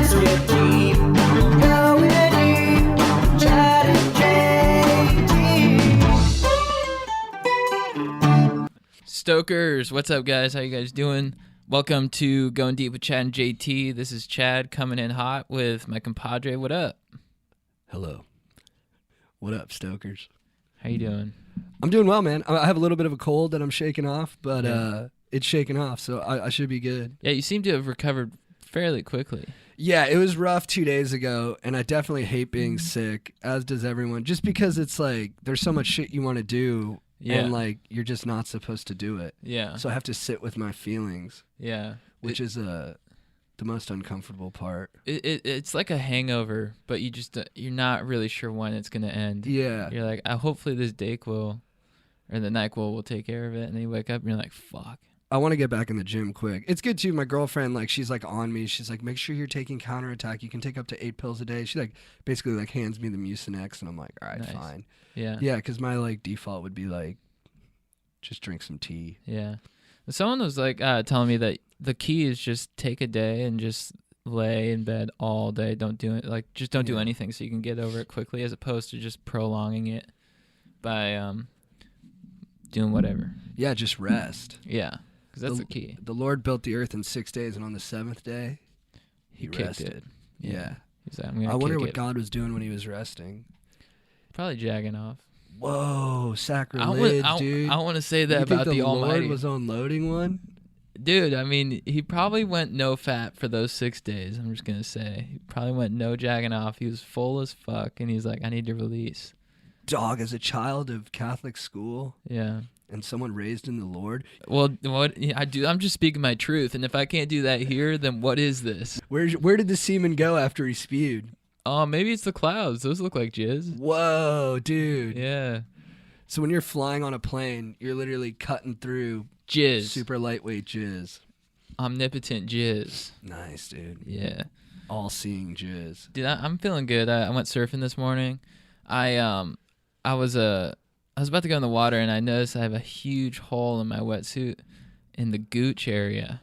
Cause we're deep, going deep, Chad and JT. Stokers, what's up, guys? How you guys doing? Welcome to Going Deep with Chad and JT. This is Chad coming in hot with my compadre. What up? Hello. What up, Stokers? How you doing? I'm doing well, man. I have a little bit of a cold that I'm shaking off, but it's shaking off, so I should be good. Yeah, you seem to have recovered fairly quickly. Yeah, it was rough 2 days ago, and I definitely hate being sick, as does everyone, just because it's like there's so much shit you want to do, and like you're just not supposed to do it. Yeah. So I have to sit with my feelings. Yeah. Which is the most uncomfortable part. It's like a hangover, but you're not really sure when it's gonna end. Yeah. You're like, hopefully this Dayquil or the NyQuil will take care of it, and then you wake up and you're like, fuck. I want to get back in the gym quick. It's good too. My girlfriend, like, she's like on me. She's like, make sure you're taking counterattack. You can take up to 8 pills a day. She like basically like hands me the Mucinex, and I'm like, all right, Nice. fine. Yeah. Yeah, because my like default would be like, just drink some tea. Yeah. Someone was like telling me that the key is just take a day and just lay in bed all day. Don't do it. Like, just don't do anything so you can get over it quickly, as opposed to just prolonging it by doing whatever. Yeah, just rest. Yeah, because that's the key. The Lord built the earth in 6 days, and on the seventh day, he kicked rested. it. Yeah. He's like, I'm gonna I wonder kick what it. God was doing when he was resting. Probably jagging off. Whoa, sacrilege, dude. I want to say that you about think the Almighty. Lord was unloading one? Dude, I mean, he probably went no fat for those 6 days. I'm just gonna say he probably went no jagging off. He was full as fuck, and he's like, I need to release. Dog, as a child of Catholic school, Yeah. and someone raised in the Lord. Well, what I do, I'm just speaking my truth, and if I can't do that here, then what is this? Where did the semen go after he spewed? Oh, maybe it's the clouds. Those look like jizz. Whoa, dude. Yeah. So when you're flying on a plane, you're literally cutting through Jizz. super lightweight jizz. Omnipotent jizz. Nice, dude. Yeah. All-seeing jizz. Dude, I'm feeling good. I went surfing this morning. I was about to go in the water, and I noticed I have a huge hole in my wetsuit in the gooch area.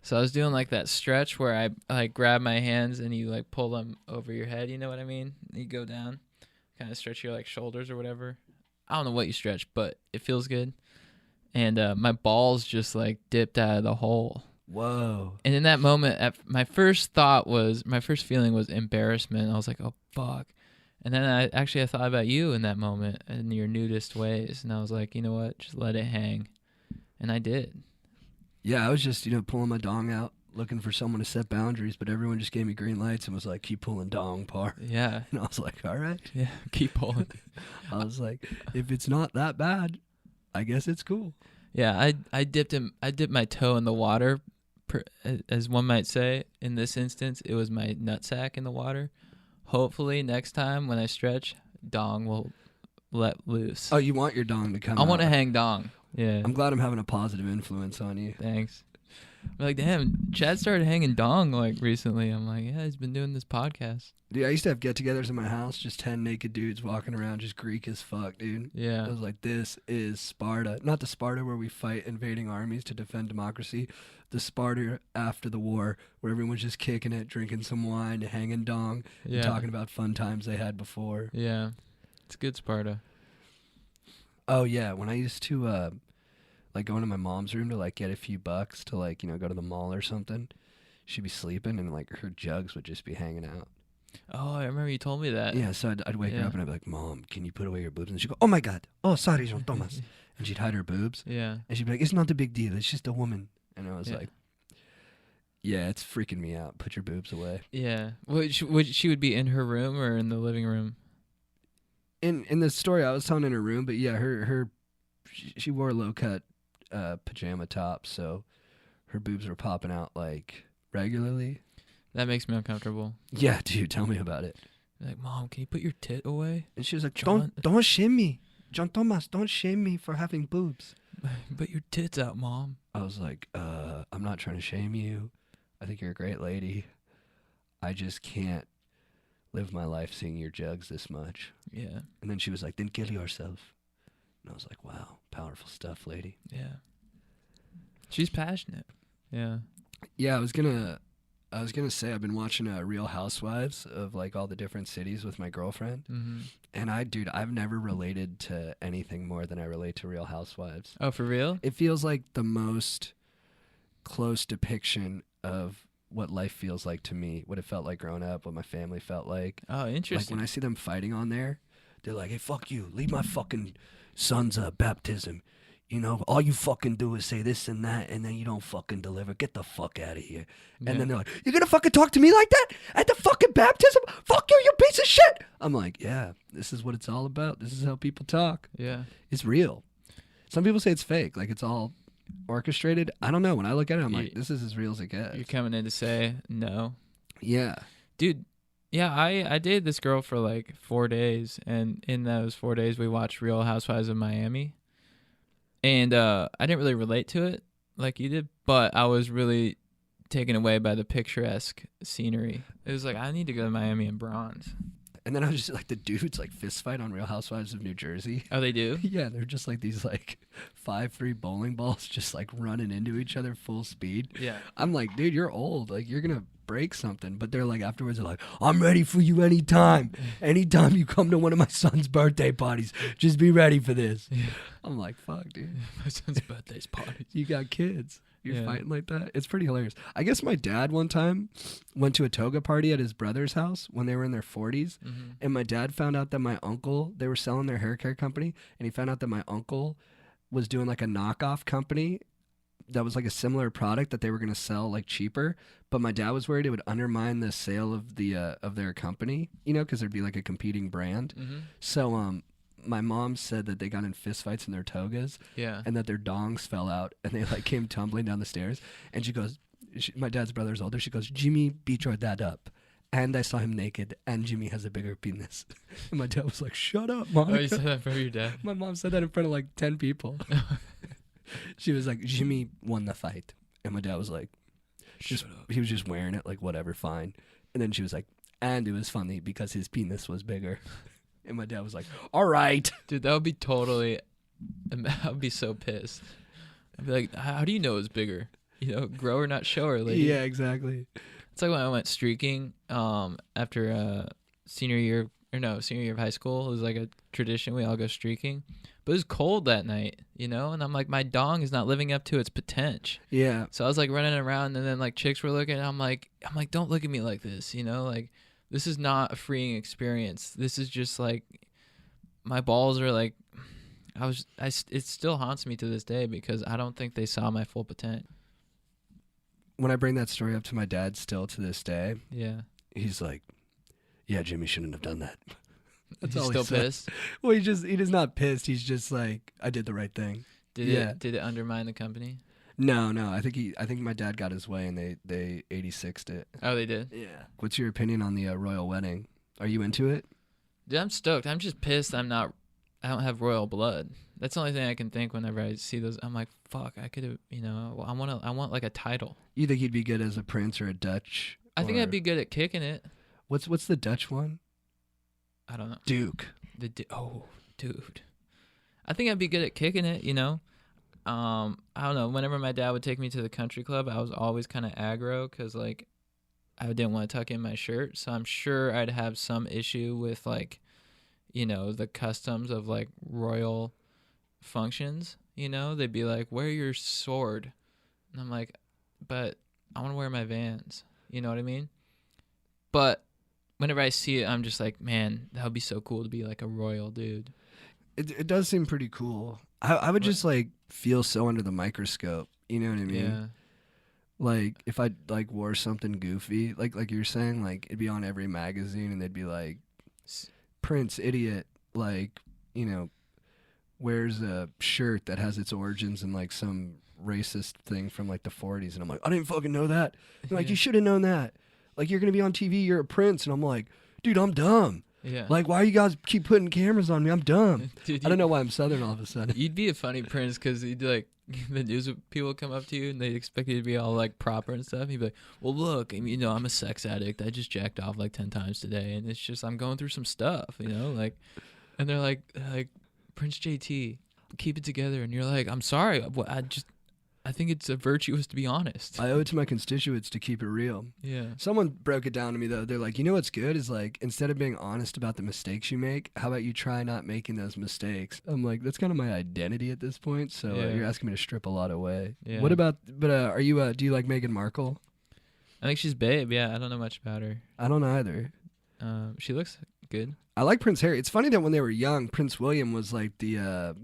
So I was doing like that stretch where I like grab my hands and you like pull them over your head. You know what I mean? You go down, kind of stretch your like shoulders or whatever. I don't know what you stretch, but it feels good. And my balls just like dipped out of the hole. Whoa. And in that moment, my first feeling was embarrassment. I was like, oh, fuck. And then I thought about you in that moment in your nudist ways. And I was like, you know what? Just let it hang. And I did. Yeah, I was just, pulling my dong out, looking for someone to set boundaries, but everyone just gave me green lights and was like, keep pulling dong, par. Yeah. And I was like, all right. Yeah, keep pulling. I was like, if it's not that bad, I guess it's cool. Yeah, I dipped my toe in the water, as one might say. In this instance, it was my nutsack in the water. Hopefully, next time when I stretch, dong will let loose. Oh, you want your dong to come out. I want to hang dong. Yeah. I'm glad I'm having a positive influence on you. Thanks. I'm like, damn, Chad started hanging dong like recently. I'm like, yeah, he's been doing this podcast. Dude, I used to have get-togethers in my house, just 10 naked dudes walking around, just Greek as fuck, dude. Yeah. I was like, this is Sparta. Not the Sparta where we fight invading armies to defend democracy. The Sparta after the war, where everyone's just kicking it, drinking some wine, hanging dong, and talking about fun times they had before. Yeah. It's good Sparta. Oh, yeah. When I used to, go into my mom's room to, get a few bucks to, go to the mall or something, she'd be sleeping, and, her jugs would just be hanging out. Oh, I remember you told me that. Yeah, so I'd wake her up, and I'd be like, Mom, can you put away your boobs? And she'd go, oh, my God. Oh, sorry, Jean Thomas. And she'd hide her boobs. Yeah. And she'd be like, it's not a big deal. It's just a woman. And I was like, yeah, it's freaking me out. Put your boobs away. Yeah. She would be in her room or in the living room? In the story, I was telling in her room, but yeah, she wore low-cut pajama tops, so her boobs were popping out, regularly. That makes me uncomfortable. Yeah, dude, tell me about it. Like, Mom, can you put your tit away? And she was like, John? don't shame me. John Thomas, don't shame me for having boobs. Put your tits out, Mom. I was like, I'm not trying to shame you. I think you're a great lady. I just can't live my life seeing your jugs this much. Yeah. And then she was like, then kill yourself. And I was like, wow, powerful stuff, lady. Yeah. She's passionate. Yeah. Yeah, I was gonna I was gonna say I've been watching Real Housewives of like all the different cities with my girlfriend, and I've never related to anything more than I relate to Real Housewives. Oh, for real? It feels like the most close depiction of what life feels like to me, what it felt like growing up, what my family felt like. Oh, interesting. Like when I see them fighting on there, they're like, "Hey, fuck you! Leave my fucking son's baptism. You know, all you fucking do is say this and that, and then you don't fucking deliver. Get the fuck out of here." And then they're like, "You're gonna fucking talk to me like that at the fucking baptism? Fuck you, you piece of shit!" I'm like, yeah, this is what it's all about. This is how people talk. Yeah. It's real. Some people say it's fake, like it's all orchestrated. I don't know. When I look at it, I'm like, this is as real as it gets. You're coming in to say no. Yeah. Dude, yeah, I dated this girl for like 4 days, and in those 4 days we watched Real Housewives of Miami. And I didn't really relate to it like you did, but I was really taken away by the picturesque scenery. It was like, I need to go to Miami in bronze. And then I was just like, the dudes like fist fight on Real Housewives of New Jersey. Oh, they do? Yeah, they're just like these like 5'3" bowling balls just like running into each other full speed. Yeah. I'm like, dude, you're old. Like, you're going to break something. But they're like, afterwards, they're like, "I'm ready for you anytime. Anytime you come to one of my son's birthday parties, just be ready for this." Yeah. I'm like, fuck, dude. My son's birthday's party. You got kids. You're Yeah. fighting like that. It's pretty hilarious. I guess my dad one time went to a toga party at his brother's house when they were in their 40s. And my dad found out that my uncle, they were selling their hair care company, and he found out that my uncle was doing like a knockoff company that was like a similar product that they were going to sell like cheaper. But my dad was worried it would undermine the sale of the of their company, you know, because there'd be like a competing brand. So my mom said that they got in fistfights in their togas, and that their dongs fell out, and they like came tumbling down the stairs. And she goes, my dad's brother's older. She goes, "Jimmy beat your dad up, and I saw him naked, and Jimmy has a bigger penis." And my dad was like, "Shut up, Monica." Oh, you said that in front of your dad? My mom said that in front of like 10 people. She was like, "Jimmy won the fight," and my dad was like, Shut up. he was just wearing it like whatever, fine. And then she was like, "And it was funny because his penis was bigger." And my dad was like, "All right." Dude, that would be totally... I would be so pissed. I'd be like, how do you know it's bigger? You know, grow or not show her, lady. Yeah, exactly. It's like when I went streaking after senior year of high school. It was like a tradition. We all go streaking. But it was cold that night, you know? And I'm like, my dong is not living up to its potential. Yeah. So I was like running around, and then like chicks were looking, and I'm like, don't look at me like this, you know? Like, this is not a freeing experience. This is just like, my balls are like, it still haunts me to this day because I don't think they saw my full potential. When I bring that story up to my dad still to this day, Yeah. he's like, "Yeah, Jimmy shouldn't have done that." That's He's all still he said. pissed? Well, he's not pissed. He's just like, "I did the right thing." Did it undermine the company? No. I think my dad got his way and they 86'd it. Oh, they did? Yeah. What's your opinion on the royal wedding? Are you into it? Dude, I'm stoked. I'm just pissed I don't have royal blood. That's the only thing I can think whenever I see those. I'm like, fuck, I could have, you know, I want like a title. You think you'd be good as a prince or a Dutch? I think I'd be good at kicking it. What's the Dutch one? I don't know. Duke. Oh, dude. I think I'd be good at kicking it, you know? I don't know. Whenever my dad would take me to the country club, I was always kind of aggro because, like, I didn't want to tuck in my shirt. So I'm sure I'd have some issue with, like, you know, the customs of, like, royal functions, you know? They'd be like, "Wear your sword." And I'm like, but I want to wear my Vans. You know what I mean? But whenever I see it, I'm just like, man, that would be so cool to be, like, a royal dude. It does seem pretty cool. I would just like feel so under the microscope. You know what I mean? Yeah. Like if I like wore something goofy, like you're saying, like it'd be on every magazine and they'd be like, "Prince idiot," like, you know, wears a shirt that has its origins in like some racist thing from like the 40s, and I'm like, "I didn't fucking know that." They're like, "You should have known that. Like, you're gonna be on TV, you're a prince," and I'm like, "Dude, I'm dumb." Yeah. Like, why you guys keep putting cameras on me? I'm dumb. Dude, I don't know why I'm Southern all of a sudden. You'd be a funny prince because you'd like the news people would come up to you and they'd expect you to be all like proper and stuff. You'd be like, "Well, look, you know, I'm a sex addict. I just jacked off like 10 times today, and it's just I'm going through some stuff, you know." Like, and they're like Prince JT, keep it together, and you're like, "I'm sorry, I think it's a virtuous to be honest. I owe it to my constituents to keep it real. Yeah. Someone broke it down to me though. They're like, you know what's good is like, instead of being honest about the mistakes you make, how about you try not making those mistakes? I'm like, that's kind of my identity at this point. So Yeah. you're asking me to strip a lot away. Yeah. What about? But are you? Do you like Meghan Markle? I think she's babe. Yeah, I don't know much about her. I don't either. She looks good. I like Prince Harry. It's funny that when they were young, Prince William was like the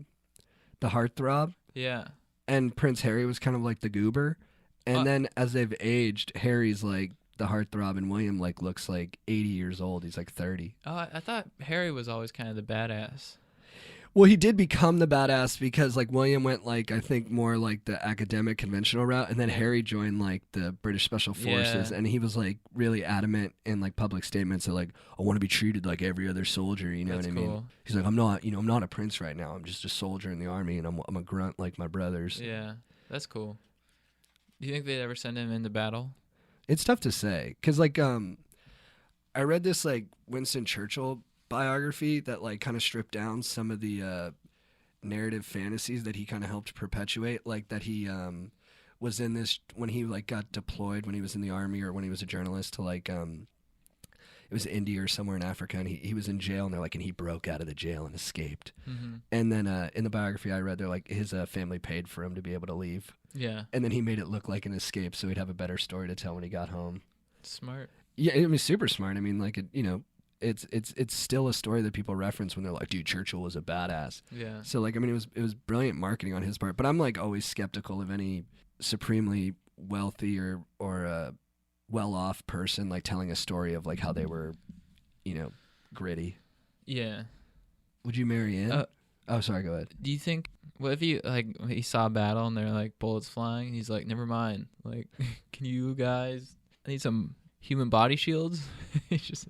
heartthrob, Yeah. and Prince Harry was kind of like the goober. And then as they've aged, Harry's like the heartthrob, and William like looks like 80 years old. He's like 30. Oh, I thought Harry was always kind of the badass. Well, he did become the badass because like William went like I think more like the academic conventional route, and then Harry joined like the British Special Forces, Yeah. and he was like really adamant in like public statements that like I want to be treated like every other soldier. You know That's what I mean? cool. He's like I'm not a prince right now. I'm just a soldier in the army, and I'm a grunt like my brothers. Yeah, that's cool. Do you think they'd ever send him into battle? It's tough to say because like I read this like Winston Churchill biography that like kind of stripped down some of the narrative fantasies that he kind of helped perpetuate, like that he was in this when he like got deployed when he was in the army or when he was a journalist to like it was India or somewhere in Africa, and he was in jail, and they're like, and he broke out of the jail and escaped. Mm-hmm. And then in the biography I read, they're like his family paid for him to be able to leave, Yeah, and then he made it look like an escape so he'd have a better story to tell when he got home. smart. Yeah, I mean, super smart. I mean, like it's still a story that people reference when they're like, dude, Churchill was a badass. Yeah, So like, I mean, it was brilliant marketing on his part, but I'm like always skeptical of any supremely wealthy or well-off person like telling a story of like how they were, gritty. yeah. Would you marry in? Oh, sorry, go ahead. Do you think? What if he saw a battle and they're like bullets flying? And he's like, never mind. Like, can you guys? I need some human body shields. He's just.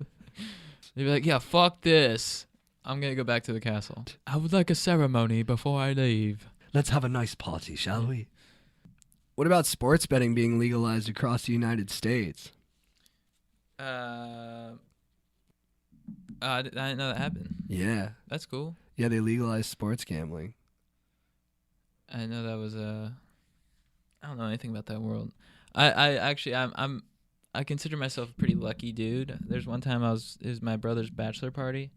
They'd be like, yeah, fuck this. I'm gonna go back to the castle. I would like a ceremony before I leave. Let's have a nice party, shall we? What about sports betting being legalized across the United States? I didn't know that happened. Yeah. That's cool. Yeah, they legalized sports gambling. I didn't know that was I don't know anything about that world. I consider myself a pretty lucky dude. There's one time it was my brother's bachelor party,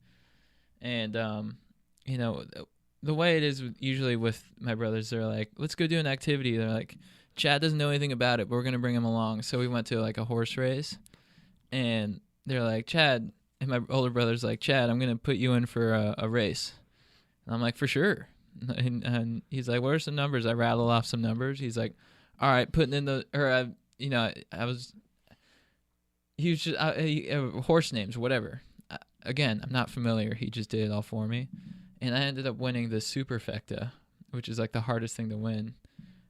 and the way it is usually with my brothers, they're like, let's go do an activity. They're like, Chad doesn't know anything about it, but we're gonna bring him along. So we went to like a horse race, and they're like, Chad, and my older brother's like, Chad, I'm gonna put you in for a race. And I'm like, for sure. And he's like, what are some numbers? I rattle off some numbers. He's like, all right, putting in he was just horse names, whatever. Again, I'm not familiar. He just did it all for me, and I ended up winning the superfecta, which is like the hardest thing to win.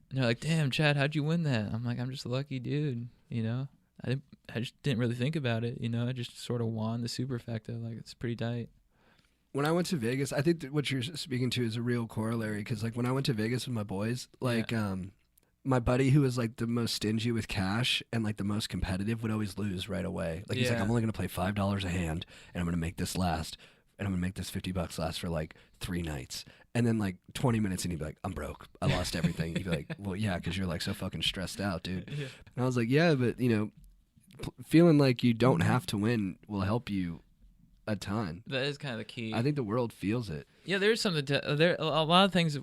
And they're like, damn, Chad, how'd you win that? I'm like, I'm just a lucky dude, I just didn't really think about it, I just sort of won the superfecta. Like, it's pretty tight. When I went to Vegas, I think that what you're speaking to is a real corollary because, like, when I went to Vegas with my boys, like, my buddy who was, like, the most stingy with cash and, like, the most competitive would always lose right away. Like, he's like, I'm only going to play $5 a hand, and I'm going to make this last, and I'm going to make this $50 last for, like, 3 nights. And then, like, 20 minutes, and he'd be like, I'm broke. I lost everything. He'd be like, well, yeah, because you're, like, so fucking stressed out, dude. Yeah. And I was like, yeah, but, feeling like you don't have to win will help you a ton. That is kind of the key. I think the world feels it. Yeah, there's something there. A lot of things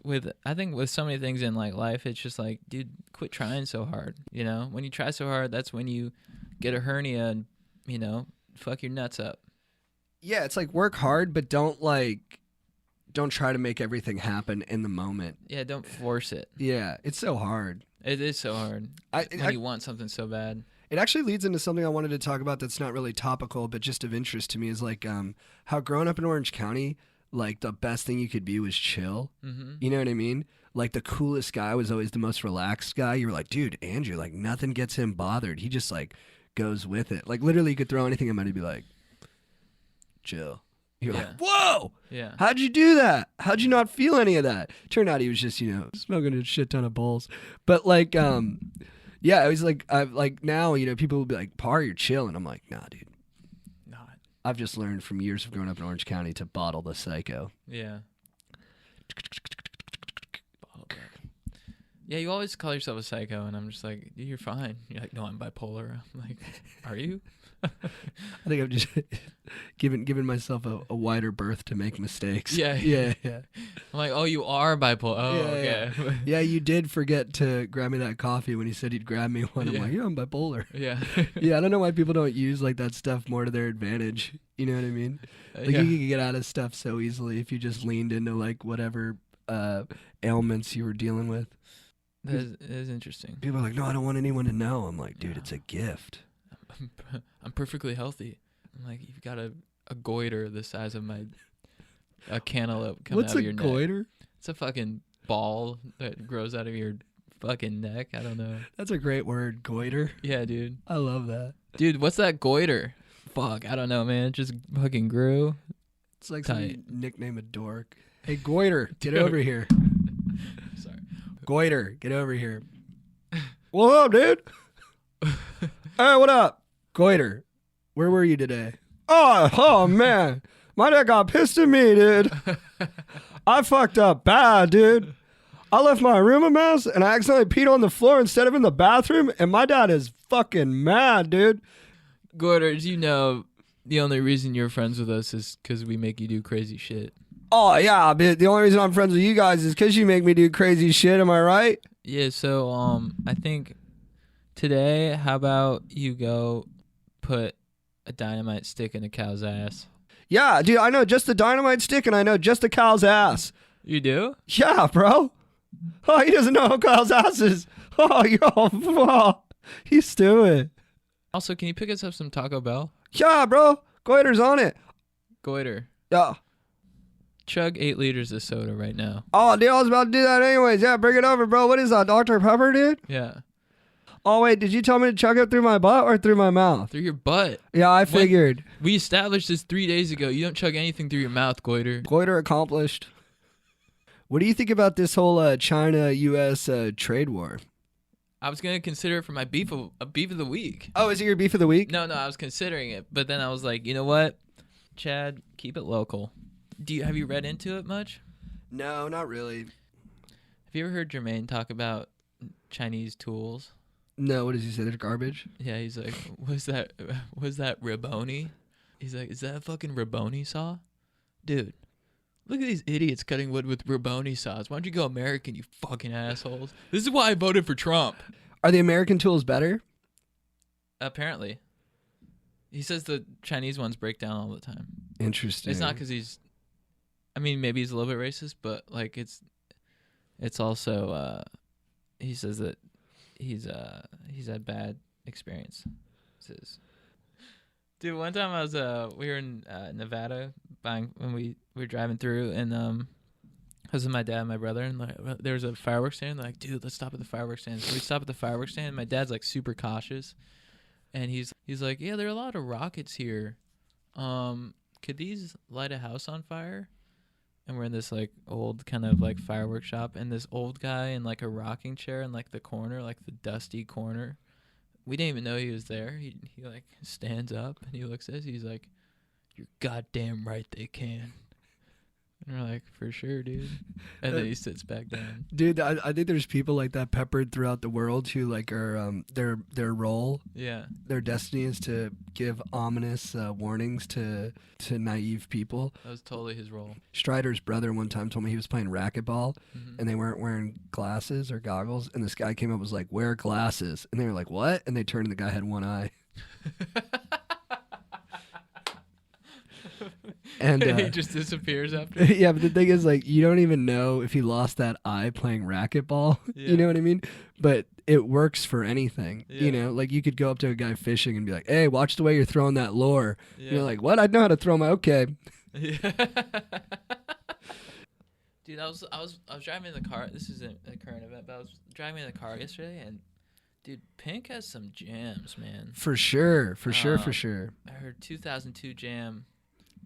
I think with so many things in like life, it's just like, dude, quit trying so hard. When you try so hard, that's when you get a hernia and fuck your nuts up. Yeah, it's like work hard, but don't try to make everything happen in the moment. Yeah, don't force it. Yeah, it's so hard. It is so hard when you want something so bad. It actually leads into something I wanted to talk about that's not really topical, but just of interest to me is like how growing up in Orange County, like the best thing you could be was chill. Mm-hmm. You know what I mean? Like the coolest guy was always the most relaxed guy. You were like, dude, Andrew, like nothing gets him bothered. He just like goes with it. Like literally you could throw anything at him and he'd be like, chill. You're like, whoa! Yeah. How'd you do that? How'd you not feel any of that? Turned out he was just, smoking a shit ton of bowls. But like, yeah, I was like, now, people will be like, Par, you're chill. And I'm like, nah, dude. Not. I've just learned from years of growing up in Orange County to bottle the psycho. Yeah. Bottle that. Yeah, you always call yourself a psycho, and I'm just like, dude, you're fine. You're like, no, I'm bipolar. I'm like, are you? I think I'm just giving myself a wider berth to make mistakes. Yeah. Yeah. I'm like, oh, you are bipolar. Oh, Yeah, okay. Yeah, you did forget to grab me that coffee when he said he'd grab me one. I'm Yeah. like, yeah, I'm bipolar. Yeah. Yeah, I don't know why people don't use like that stuff more to their advantage. You know what I mean? Like Yeah. you could get out of stuff so easily if you just leaned into like whatever ailments you were dealing with. That is interesting. People are like, no, I don't want anyone to know. I'm like, dude, it's a gift. I'm perfectly healthy. I'm like, you've got a goiter the size of a cantaloupe coming What's out a of your neck. goiter? It's a fucking ball that grows out of your fucking neck. I don't know. That's a great word, goiter. Yeah, dude. I love that. Dude, what's that goiter? Fuck, I don't know, man. It just fucking grew. It's like Tight. some nickname a dork. Hey, goiter, get over here. Sorry. Goiter, get over here. What up, dude? Hey, what up? Goiter, where were you today? Oh man. My dad got pissed at me, dude. I fucked up bad, dude. I left my room a mess and I accidentally peed on the floor instead of in the bathroom, and my dad is fucking mad, dude. Goiters, you know, the only reason you're friends with us is because we make you do crazy shit. Oh, yeah, but the only reason I'm friends with you guys is because you make me do crazy shit, am I right? Yeah, so I think today, how about you go put a dynamite stick in a cow's ass? Yeah, dude, I know just the dynamite stick and I know just the cow's ass. You do? Yeah, bro. Oh, he doesn't know how cow's ass is. Oh, yo, he's stupid. Also, can you pick us up some Taco Bell? Yeah, bro. Goiter's on it. Goiter, Yeah. chug 8 liters of soda right now. Oh, dude, I was about to do that anyways. Yeah, bring it over, bro. What is that, Dr. Pepper, dude? Yeah. Oh, wait, did you tell me to chug it through my butt or through my mouth? Through your butt. Yeah, I figured. We established this 3 days ago. You don't chug anything through your mouth, Goiter. Goiter accomplished. What do you think about this whole China-U.S. Trade war? I was going to consider it for my beef of the week. Oh, is it your beef of the week? No, I was considering it. But then I was like, you know what? Chad, keep it local. Have you read into it much? No, not really. Have you ever heard Jermaine talk about Chinese tools? No, what does he say? They're garbage? Yeah, he's like, was that Riboni? He's like, is that a fucking Riboni saw? Dude, look at these idiots cutting wood with Riboni saws. Why don't you go American, you fucking assholes? This is why I voted for Trump. Are the American tools better? Apparently. He says the Chinese ones break down all the time. Interesting. It's not because maybe he's a little bit racist, but like it's also he says that he's had bad experiences. Dude, one time we were in Nevada when we were driving through, and I was with my dad and my brother, and like there was a fireworks stand. They're like, dude, let's stop at the fireworks stand. So we stop at the fireworks stand. And my dad's like super cautious, and he's like, yeah, there are a lot of rockets here. Could these light a house on fire? And we're in this like old kind of like fireworks shop, and this old guy in like a rocking chair in like the corner, like the dusty corner. We didn't even know he was there. He like stands up and he looks at us. He's like, "You're goddamn right they can." And we're like, "For sure, dude." And then he sits back down. Dude, I think there's people like that peppered throughout the world who like are their role, Yeah. their destiny is to give ominous warnings to naive people. That was totally his role. Strider's brother one time told me he was playing racquetball Mhm. and they weren't wearing glasses or goggles, and this guy came up and was like, "Wear glasses," and they were like, "What?" And they turned and the guy had one eye. And he just disappears after. yeah, but the thing is, like, you don't even know if he lost that eye playing racquetball. Yeah. You know what I mean? But it works for anything. Yeah. You know, like you could go up to a guy fishing and be like, "Hey, watch the way you're throwing that lure." Yeah. You're like, "What? I know how to throw my okay." Yeah. Dude, I was driving in the car. This isn't a current event, but I was driving in the car yesterday, and dude, Pink has some jams, man. For sure, for sure. I heard 2002 jam,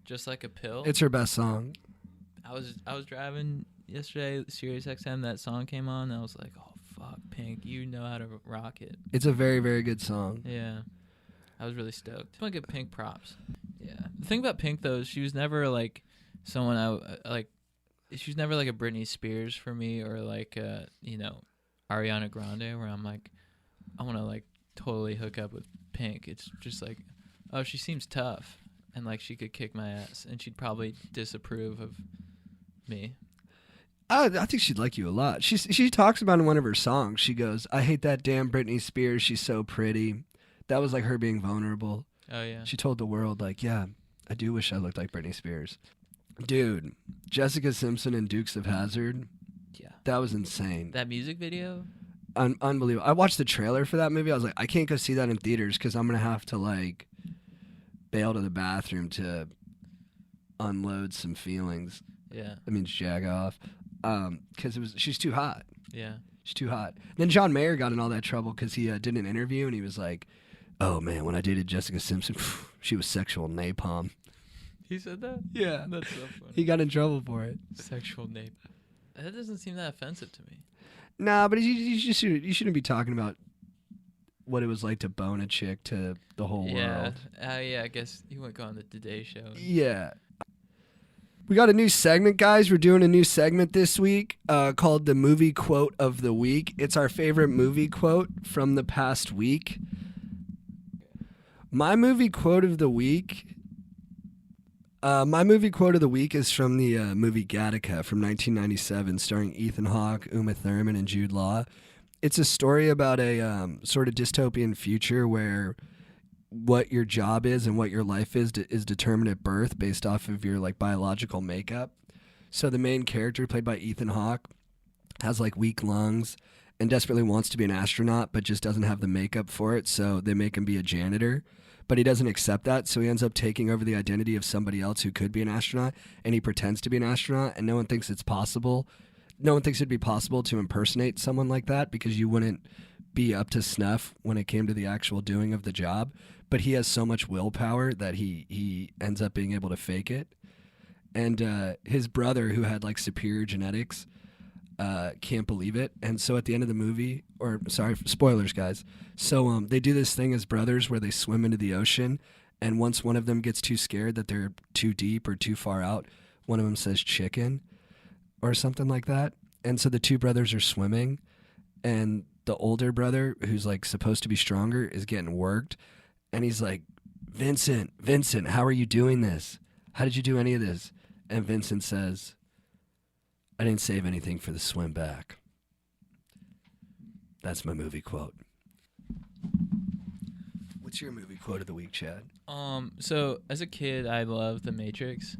Just Like a Pill. It's her best song. I was driving yesterday, Sirius XM, that song came on, and I was like, oh fuck, Pink, you know how to rock it. It's a very, very good song. Yeah. I was really stoked. I want to give Pink props. Yeah. The thing about Pink though is she was never like someone I like. She was never like a Britney Spears for me, or like you know, Ariana Grande, where I'm like, I want to like totally hook up with Pink. It's just like, oh, she seems tough, and like she could kick my ass, and she'd probably disapprove of me. I think she'd like you a lot. She talks about in one of her songs. She goes, "I hate that damn Britney Spears. She's so pretty." That was like her being vulnerable. Oh yeah. She told the world, like, "Yeah, I do wish I looked like Britney Spears." Dude, Jessica Simpson and Dukes of Hazzard. Yeah. That was insane. That music video. Unbelievable. I watched the trailer for that movie. I was like, I can't go see that in theaters because I'm gonna have to like bail to the bathroom to unload some feelings. Yeah. That means jag off. Because she's too hot. Yeah. She's too hot. Then John Mayer got in all that trouble because he did an interview and he was like, "Oh man, when I dated Jessica Simpson, she was sexual napalm." He said that? Yeah. That's so funny. He got in trouble for it. Sexual nape. That doesn't seem that offensive to me. Nah, but you shouldn't be talking about what it was like to bone a chick to the whole world. Yeah, I guess you wouldn't go on the Today Show. Yeah. We got a new segment, guys. We're doing a new segment this week called the Movie Quote of the Week. It's our favorite movie quote from the past week. My movie quote of the week... is from the movie Gattaca from 1997, starring Ethan Hawke, Uma Thurman, and Jude Law. It's a story about a sort of dystopian future where what your job is and what your life is determined at birth based off of your like biological makeup. So the main character, played by Ethan Hawke, has like weak lungs and desperately wants to be an astronaut, but just doesn't have the makeup for it. So they make him be a janitor. But he doesn't accept that, so he ends up taking over the identity of somebody else who could be an astronaut, and he pretends to be an astronaut, and no one thinks it's possible. No one thinks it'd be possible to impersonate someone like that because you wouldn't be up to snuff when it came to the actual doing of the job. But he has so much willpower that he ends up being able to fake it. And his brother, who had like superior genetics, can't believe it. And so at the end of the movie, or sorry, spoilers, guys. So they do this thing as brothers where they swim into the ocean, and once one of them gets too scared that they're too deep or too far out, one of them says chicken or something like that. And so the two brothers are swimming, and the older brother, who's like supposed to be stronger, is getting worked. And he's like, Vincent, how are you doing this? How did you do any of this? And Vincent says, I didn't save anything for the swim back. That's my movie quote. What's your movie quote of the week, Chad? So as a kid, I loved The Matrix.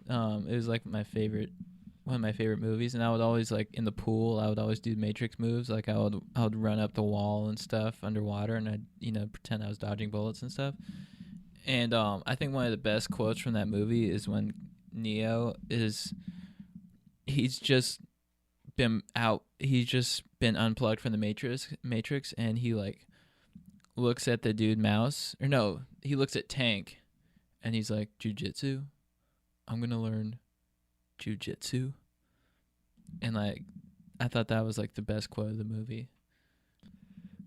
It was like one of my favorite movies, and I would always like in the pool. I would always do Matrix moves. Like I would run up the wall and stuff underwater, and I'd pretend I was dodging bullets and stuff. And I think one of the best quotes from that movie is when Neo he's just been unplugged from the Matrix, and he like looks at the dude mouse, or no, he looks at Tank, and he's like, "Jiu-jitsu? I'm gonna learn jiu-jitsu." And like, I thought that was like the best quote of the movie.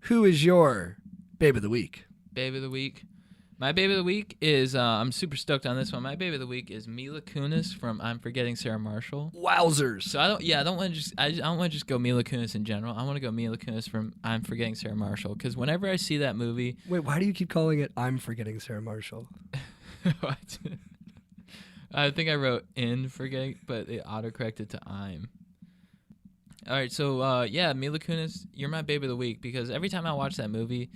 Who is your babe of the week? Babe of the week. My babe of the week is, I'm super stoked on this one. My babe of the week is Mila Kunis from I'm Forgetting Sarah Marshall. Wowzers. So I don't want to just go Mila Kunis in general. I want to go Mila Kunis from I'm Forgetting Sarah Marshall, because whenever I see that movie. Wait, why do you keep calling it I'm Forgetting Sarah Marshall? I think I wrote in forgetting, but it autocorrected to I'm. All right, so Mila Kunis, you're my babe of the week, because every time I watch that movie,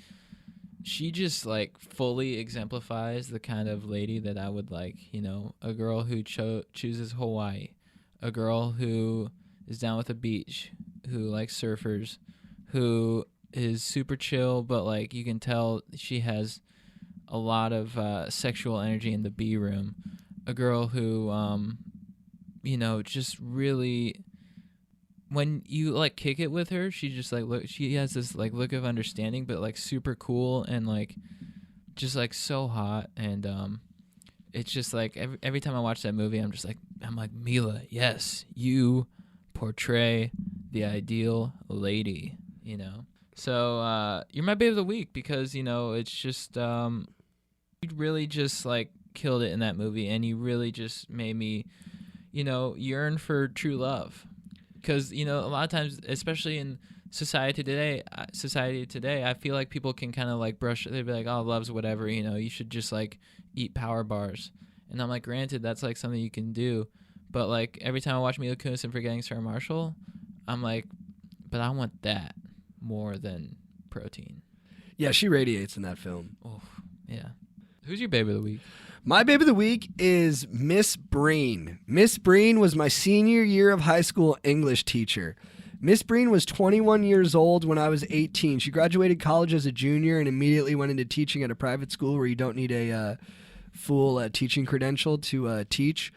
she just like fully exemplifies the kind of lady that I would like. A girl who chooses Hawaii, a girl who is down with the beach, who likes surfers, who is super chill, but like you can tell she has a lot of sexual energy in the B room. A girl who, just really, when you like kick it with her, she just like she has this like look of understanding, but like super cool and like just like so hot. And it's just like every time I watch that movie, I'm like, Mila, yes, you portray the ideal lady, So you're my babe of the week, because it's just you really just like killed it in that movie, and you really just made me yearn for true love. Because a lot of times, especially in society today, I feel like people can kind of like brush. They'd be like, "Oh, love's whatever." You should just like eat power bars. And I'm like, granted, that's like something you can do, but like every time I watch Mila Kunis and Forgetting Sarah Marshall, I'm like, but I want that more than protein. Yeah, she radiates in that film. Oh, yeah. Who's your babe of the week? My babe of the week is Miss Breen. Miss Breen was my senior year of high school English teacher. Miss Breen was 21 years old when I was 18. She graduated college as a junior and immediately went into teaching at a private school where you don't need a full teaching credential to teach.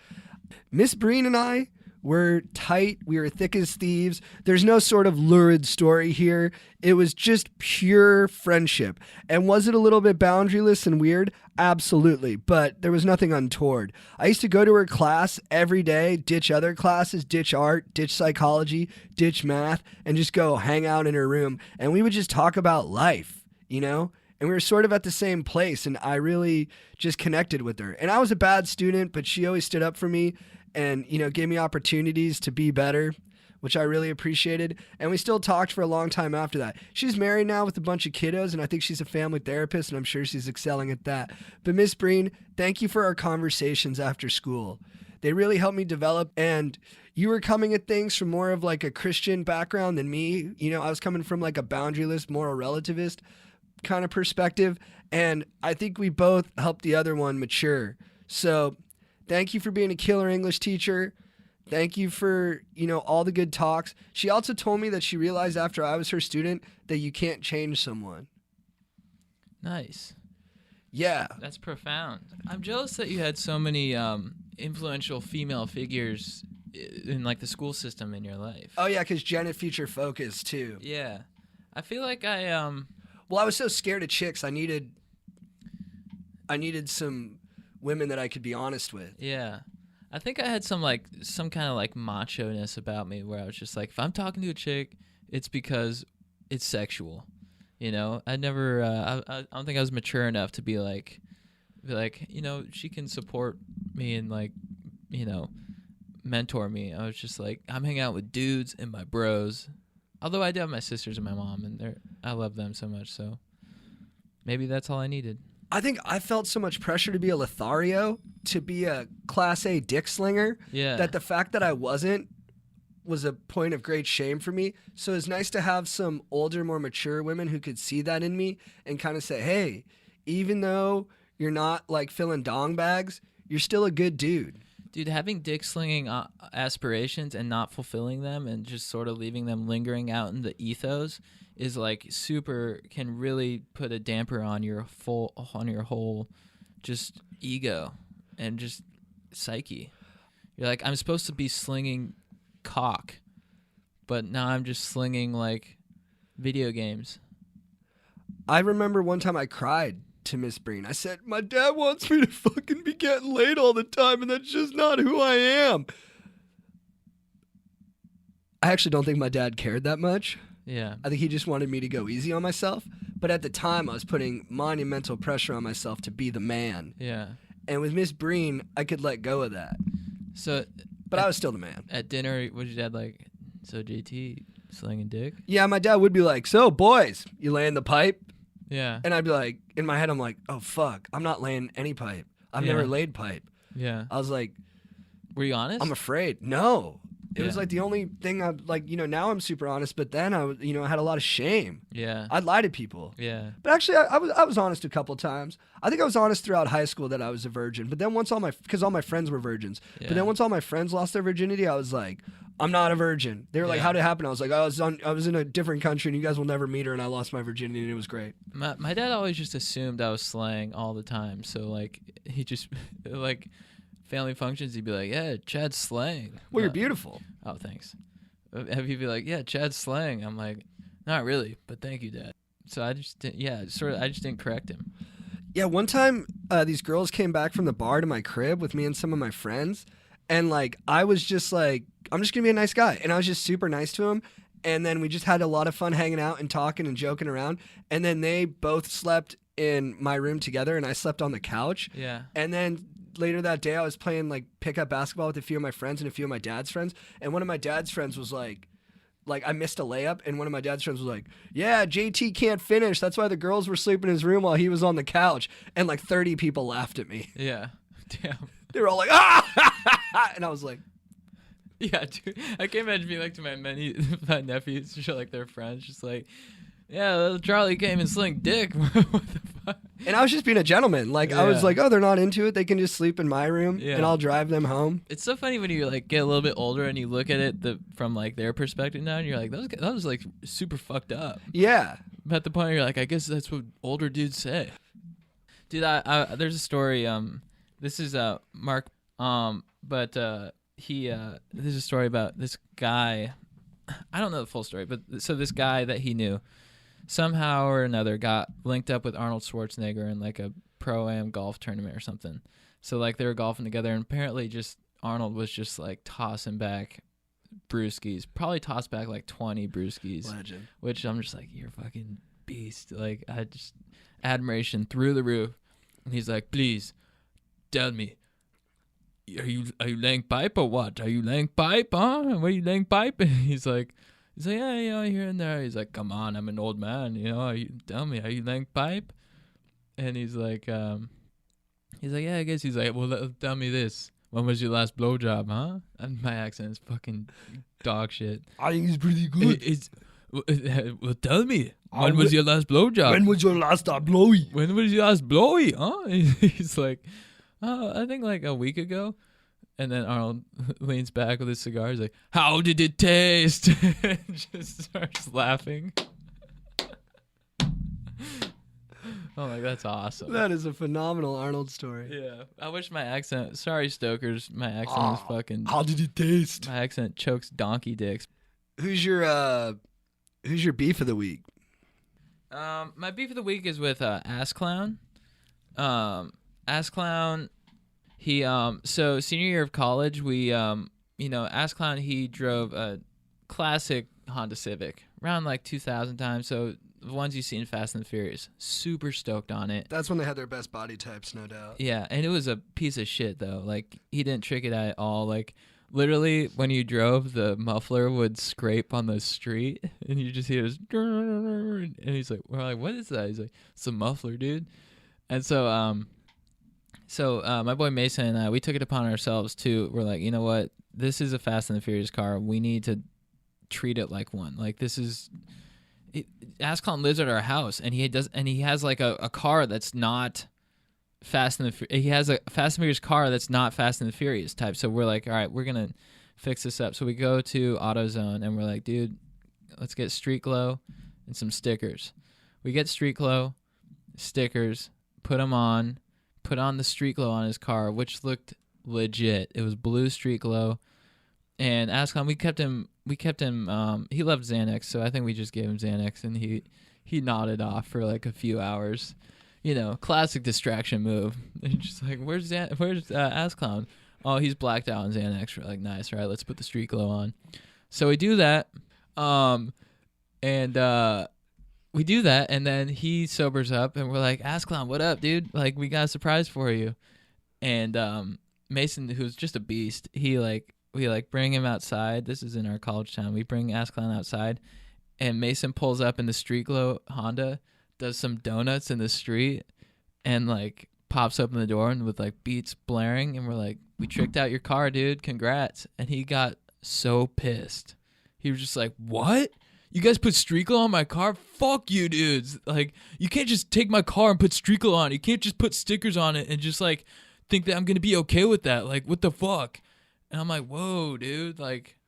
Miss Breen and I were tight. We were thick as thieves. There's no sort of lurid story here. It was just pure friendship. And was it a little bit boundaryless and weird? Absolutely. But there was nothing untoward. I used to go to her class every day, ditch other classes, ditch art, ditch psychology, ditch math, and just go hang out in her room. And we would just talk about life, And we were sort of at the same place, and I really just connected with her. And I was a bad student, but she always stood up for me and, gave me opportunities to be better, which I really appreciated. And we still talked for a long time after that. She's married now with a bunch of kiddos, and I think she's a family therapist, and I'm sure she's excelling at that. But Miss Breen, thank you for our conversations after school. They really helped me develop, and you were coming at things from more of like a Christian background than me. I was coming from like a boundaryless, moral relativist kind of perspective, and I think we both helped the other one mature. So thank you for being a killer English teacher. Thank you for, all the good talks. She also told me that she realized after I was her student that you can't change someone. Nice. Yeah. That's profound. I'm jealous that you had so many influential female figures in like the school system in your life. Oh yeah, because Janet featured Focus too. Yeah. I feel like Well, I was so scared of chicks. I needed some women that I could be honest with. Yeah. I think I had some kind of like macho-ness about me where I was just like, if I'm talking to a chick, it's because it's sexual. I never, I don't think I was mature enough to be like, she can support me and like, mentor me. I was just like, I'm hanging out with dudes and my bros. Although I do have my sisters and my mom, and I love them so much, so maybe that's all I needed. I think I felt so much pressure to be a Lothario, to be a Class A dick slinger, that the fact that I wasn't was a point of great shame for me. So it's nice to have some older, more mature women who could see that in me and kind of say, hey, even though you're not like filling dong bags, you're still a good dude. Dude, having dick slinging aspirations and not fulfilling them and just sort of leaving them lingering out in the ethos is like can really put a damper on your whole just ego and just psyche. You're like, I'm supposed to be slinging cock, but now I'm just slinging like video games. I remember one time I cried to Miss Breen. I said, my dad wants me to fucking be getting laid all the time, and that's just not who I am. I actually don't think my dad cared that much. Yeah. I think he just wanted me to go easy on myself. But at the time, I was putting monumental pressure on myself to be the man. Yeah. And with Miss Breen, I could let go of that. But I was still the man. At dinner, was your dad like, so JT, slinging dick? Yeah, my dad would be like, so boys, you laying the pipe? Yeah. And I'd be like, in my head, I'm like, oh, fuck, I'm not laying any pipe. I've never laid pipe. Yeah. I was like, were you honest? I'm afraid. No. It was like the only thing I like, now I'm super honest, but then I had a lot of shame. Yeah. I'd lie to people. Yeah. But actually, I was honest a couple times. I think I was honest throughout high school that I was a virgin. But then because all my friends were virgins. Yeah. But then once all my friends lost their virginity, I was like, I'm not a virgin. They were like, how'd it happen? I was like, I was in a different country and you guys will never meet her, and I lost my virginity and it was great. My dad always just assumed I was slaying all the time. So like he just like family functions, he'd be like, yeah, Chad's slaying. Well, you're beautiful. Oh, thanks. Have you be like, yeah, Chad's slaying? I'm like, not really, but thank you, Dad. So I just didn't, I just didn't correct him. Yeah, one time these girls came back from the bar to my crib with me and some of my friends, and like I was just like, I'm just gonna be a nice guy, and I was just super nice to them. And then we just had a lot of fun hanging out and talking and joking around. And then they both slept in my room together, and I slept on the couch. Yeah. And then later that day, I was playing like pickup basketball with a few of my friends and a few of my dad's friends. And one of my dad's friends was like, like I missed a layup, and one of my dad's friends was like, "Yeah, JT can't finish. That's why the girls were sleeping in his room while he was on the couch." And like 30 people laughed at me. Yeah. Damn. They were all like, "Ah!" And I was like, Yeah, dude. I can't imagine being like to my nephews, just like their friends, just like, yeah, little Charlie came and sling dick. What the fuck? and I was just being a gentleman. Like I was Yeah. like, "Oh, they're not into it. They can just sleep in my room, Yeah. and I'll drive them home." It's so funny when you like get a little bit older and you look at it from like their perspective now, and you're like, that was like super fucked up. Yeah. But at the point where you're like, I guess that's what older dudes say. Dude, there's a story. This is Mark. But there's a story about this guy. I don't know the full story, but so this guy that he knew somehow or another got linked up with Arnold Schwarzenegger in like a pro-am golf tournament or something. So like they were golfing together, and apparently just Arnold was just like tossing back brewskis, probably tossed back like 20 brewskis. Legend. Which I'm just like, you're a fucking beast. Like I just admiration through the roof. And he's like, please tell me, are you laying pipe or what? Are you laying pipe, huh? What are you laying pipe? And he's like, yeah, here and there. He's like, come on, I'm an old man, tell me, are you laying pipe? And he's like, yeah, I guess. He's like, well, tell me this. When was your last blowjob, huh? And my accent is fucking dog shit. I think it's pretty good. Well, tell me. When was your last blowjob? When was your last blowy? When was your last blowy, huh? He's like, I think like a week ago. And then Arnold leans back with his cigar. He's like, how did it taste? And just starts laughing. Oh, like that's awesome. That is a phenomenal Arnold story. Yeah. I wish my accent, sorry, Stokers, my accent is fucking, How did it taste? my accent chokes donkey dicks. Who's your beef of the week? My beef of the week is with Ass Clown. Ass Clown, he so senior year of college, we Ass Clown, he drove a classic Honda Civic around like 2,000 times. So the ones you see in Fast and the Furious, super stoked on it. That's when they had their best body types, no doubt. Yeah, and it was a piece of shit though. Like he didn't trick it at all. Like literally, when you drove, the muffler would scrape on the street, and you just hear this. And he's like, "We're like, what is that?" He's like, "It's a muffler, dude." And so, my boy Mason and I, we took it upon ourselves too. We're like, you know what? This is a Fast and the Furious car. We need to treat it like one. Like this is. Ascalon lives at our house, and he has like a car that's not Fast and the. He has a Fast and Furious car that's not Fast and the Furious type. So we're like, all right, we're gonna fix this up. So we go to AutoZone, and we're like, dude, let's get Street Glow and some stickers. We get Street Glow, stickers, put them on, put on the Street Glow on his car, which looked legit. It was blue Street Glow, and Ascalon, we kept him. He loved Xanax, so I think we just gave him Xanax, and he nodded off for like a few hours. Classic distraction move. And just like, where's Ascalon? Oh, he's blacked out on Xanax. We're like, nice, all right, let's put the Street Glow on. So we do that, and we do that, and then he sobers up, and we're like, Ascalon, what up, dude? Like, we got a surprise for you. And Mason, who's just a beast, we bring him outside. This is in our college town. We bring Ascalon outside, and Mason pulls up in the Street Glow Honda, does some donuts in the street, and like pops open the door and with like beats blaring, and we're like, we tricked out your car, dude. Congrats. And he got so pissed. He was just like, what? You guys put Street Glow on my car? Fuck you, dudes. Like, you can't just take my car and put Street Glow on it. You can't just put stickers on it and just like think that I'm gonna be okay with that. Like, what the fuck? And I'm like, whoa, dude. Like,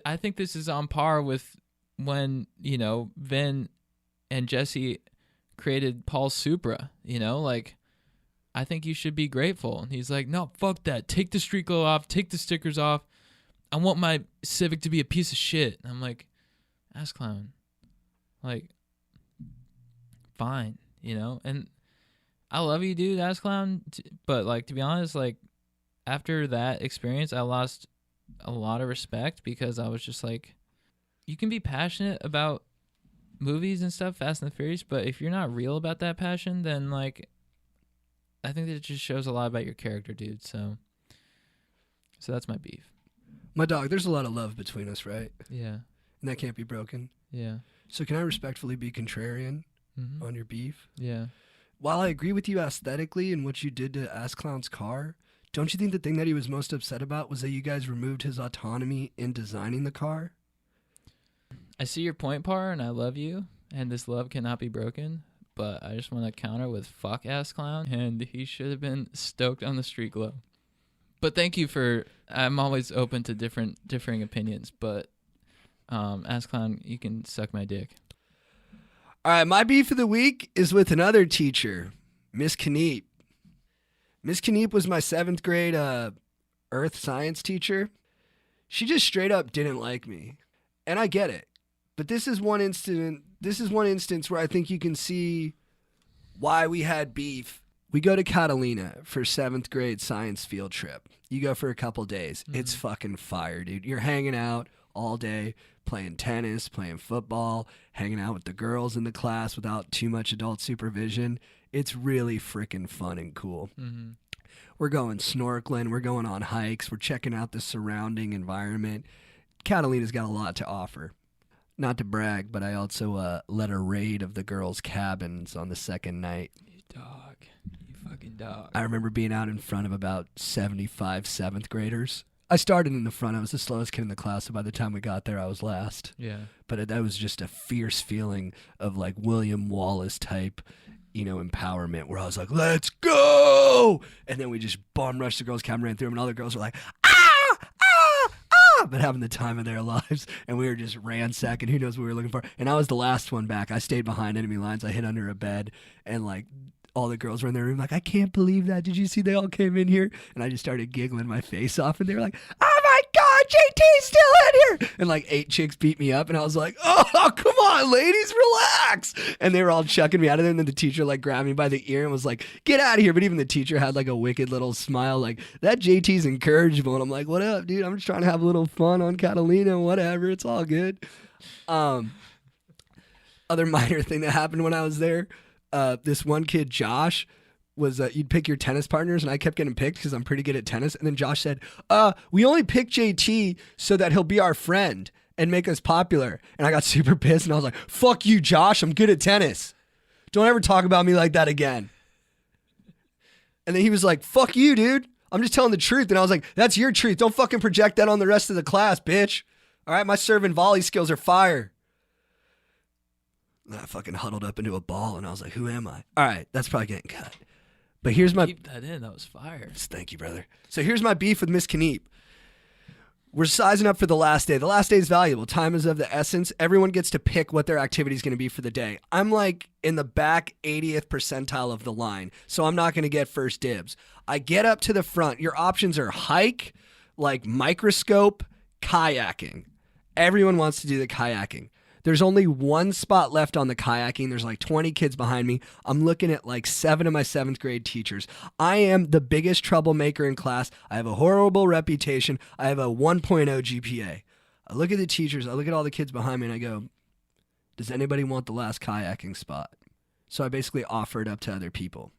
I think this is on par with when, Vin and Jesse created Paul's Supra, like, I think you should be grateful. And he's like, no, fuck that. Take the Street Glow off. Take the stickers off. I want my Civic to be a piece of shit. And I'm like, Ass Clown. Like, fine, And I love you, dude, Ass Clown. But, like, to be honest, like, after that experience, I lost a lot of respect because I was just like, you can be passionate about movies and stuff, Fast and the Furious, but if you're not real about that passion, then like, I think that it just shows a lot about your character, dude. So that's my beef. My dog, there's a lot of love between us, right? Yeah. And that can't be broken. Yeah. So can I respectfully be contrarian on your beef? Yeah. While I agree with you aesthetically and what you did to Ass Clown's car, don't you think the thing that he was most upset about was that you guys removed his autonomy in designing the car? I see your point, Par, and I love you, and this love cannot be broken, but I just want to counter with fuck Ass Clown, and he should have been stoked on the street glow. But thank you for, I'm always open to differing opinions, but Ass Clown, you can suck my dick. All right, my beef of the week is with another teacher, Miss Kneep. Miss Kneep was my 7th grade earth science teacher. She just straight up didn't like me. And I get it. But this is one instance where I think you can see why we had beef. We go to Catalina for 7th grade science field trip. You go for a couple days. It's fucking fire, dude. You're hanging out all day, playing tennis, playing football, hanging out with the girls in the class without too much adult supervision. It's really freaking fun and cool. Mm-hmm. We're going snorkeling. We're going on hikes. We're checking out the surrounding environment. Catalina's got a lot to offer. Not to brag, but I also led a raid of the girls' cabins on the second night. You dog. You fucking dog. I remember being out in front of about 75 7th graders. I started in the front. I was the slowest kid in the class, so by the time we got there, I was last. Yeah. But that was just a fierce feeling of like William Wallace type, empowerment, where I was like, let's go! And then we just bomb rushed the girls' cabin, ran through them, and all the girls were like, but having the time of their lives, and we were just ransacking. Who knows what we were looking for? And I was the last one back. I stayed behind enemy lines. I hid under a bed, and like all the girls were in their room like, I can't believe that. Did you see they all came in here? And I just started giggling my face off, and they were like, oh my God, JT's still in here. And like 8 chicks beat me up, and I was like, oh, come on, ladies, relax. And they were all chucking me out of there, and then the teacher like grabbed me by the ear and was like, get out of here. But even the teacher had like a wicked little smile, like, that JT's incorrigible. And I'm like, what up, dude? I'm just trying to have a little fun on Catalina, whatever. It's all good. Other minor thing that happened when I was there, this one kid, Josh, was you'd pick your tennis partners, and I kept getting picked because I'm pretty good at tennis. And then Josh said, we only pick JT so that he'll be our friend and make us popular. And I got super pissed, and I was like, fuck you, Josh. I'm good at tennis. Don't ever talk about me like that again. And then he was like, fuck you, dude. I'm just telling the truth. And I was like, that's your truth. Don't fucking project that on the rest of the class, bitch. All right, my serve and volley skills are fire. And I fucking huddled up into a ball, and I was like, who am I? All right, that's probably getting cut. But here's my... Keep that in. That was fire. Thank you, brother. So here's my beef with Miss Kneep. We're sizing up for the last day. The last day is valuable. Time is of the essence. Everyone gets to pick what their activity is going to be for the day. I'm like in the back 80th percentile of the line, so I'm not going to get first dibs. I get up to the front. Your options are hike, like microscope, kayaking. Everyone wants to do the kayaking. There's only one spot left on the kayaking. There's like 20 kids behind me. I'm looking at like 7 of my 7th grade teachers. I am the biggest troublemaker in class. I have a horrible reputation. I have a 1.0 GPA. I look at the teachers. I look at all the kids behind me, and I go, does anybody want the last kayaking spot? So I basically offer it up to other people.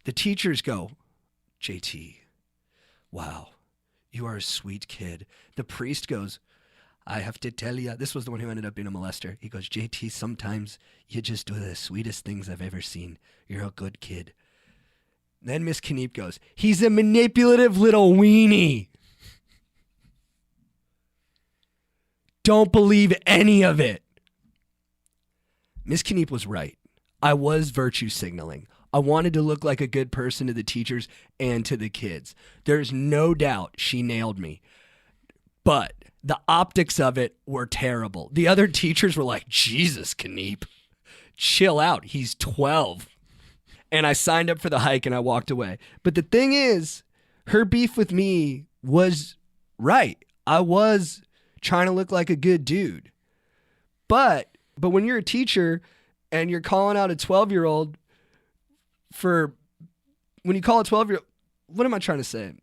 The teachers go, JT, wow, you are a sweet kid. The priest goes, I have to tell you, this was the one who ended up being a molester. He goes, JT, sometimes you just do the sweetest things I've ever seen. You're a good kid. Then Miss Kneep goes, he's a manipulative little weenie. Don't believe any of it. Miss Kneep was right. I was virtue signaling. I wanted to look like a good person to the teachers and to the kids. There's no doubt she nailed me. But the optics of it were terrible. The other teachers were like, Jesus, Kneep, chill out. He's 12. And I signed up for the hike and I walked away. But the thing is, her beef with me was right. I was trying to look like a good dude. But when you're a teacher and you're calling out a 12-year-old when you call a 12-year-old, what am I trying to say?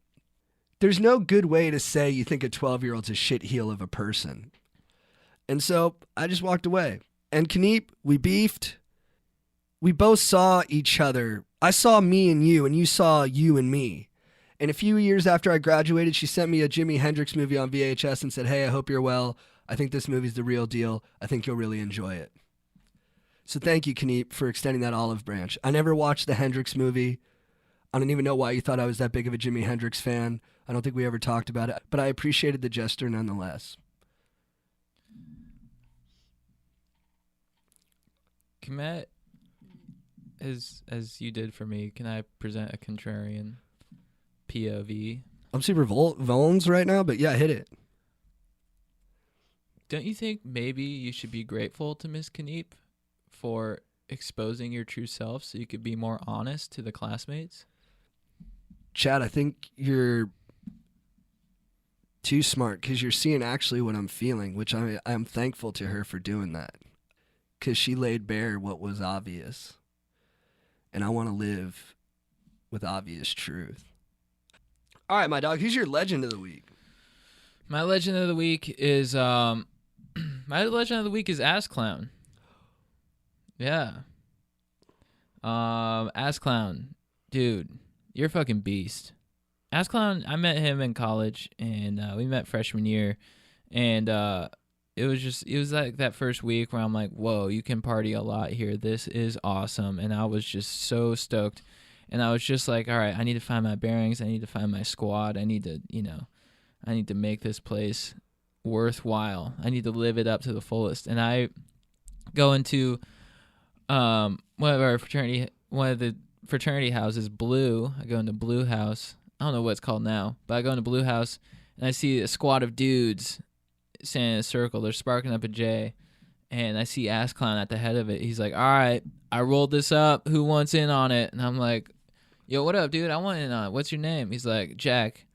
There's no good way to say you think a 12-year-old's a shitheel of a person. And so I just walked away. And Kneep, we beefed. We both saw each other. I saw me and you saw you and me. And a few years after I graduated, she sent me a Jimi Hendrix movie on VHS and said, "Hey, I hope you're well. I think this movie's the real deal. I think you'll really enjoy it." So thank you, Kaneep, for extending that olive branch. I never watched the Hendrix movie. I don't even know why you thought I was that big of a Jimi Hendrix fan. I don't think we ever talked about it, but I appreciated the gesture nonetheless. Komet, as you did for me, can I present a contrarian POV? I'm super Volans right now, but yeah, hit it. Don't you think maybe you should be grateful to Miss Kaneep for exposing your true self so you could be more honest to the classmates? Chad, I think you're too smart because you're seeing actually what I'm feeling, which I'm thankful to her for doing that because she laid bare what was obvious. And I want to live with obvious truth. All right, my dog, who's your legend of the week? My legend of the week is Ass Clown. Yeah. Ass Clown, dude, you're a fucking beast. Ass Clown, I met him in college, and we met freshman year, and it was like that first week where I'm like, whoa, you can party a lot here. This is awesome, and I was just so stoked, and I was just like, all right, I need to find my bearings. I need to find my squad. I need to make this place worthwhile. I need to live it up to the fullest, and I go into one of the fraternity houses, Blue. I go into Blue House. I don't know what it's called now, but I go into Blue House and I see a squad of dudes standing in a circle. They're sparking up a J, and I see Ass Clown at the head of it. He's like, all right, I rolled this up. Who wants in on it? And I'm like, yo, what up, dude? I want in on it. What's your name? He's like, Jack.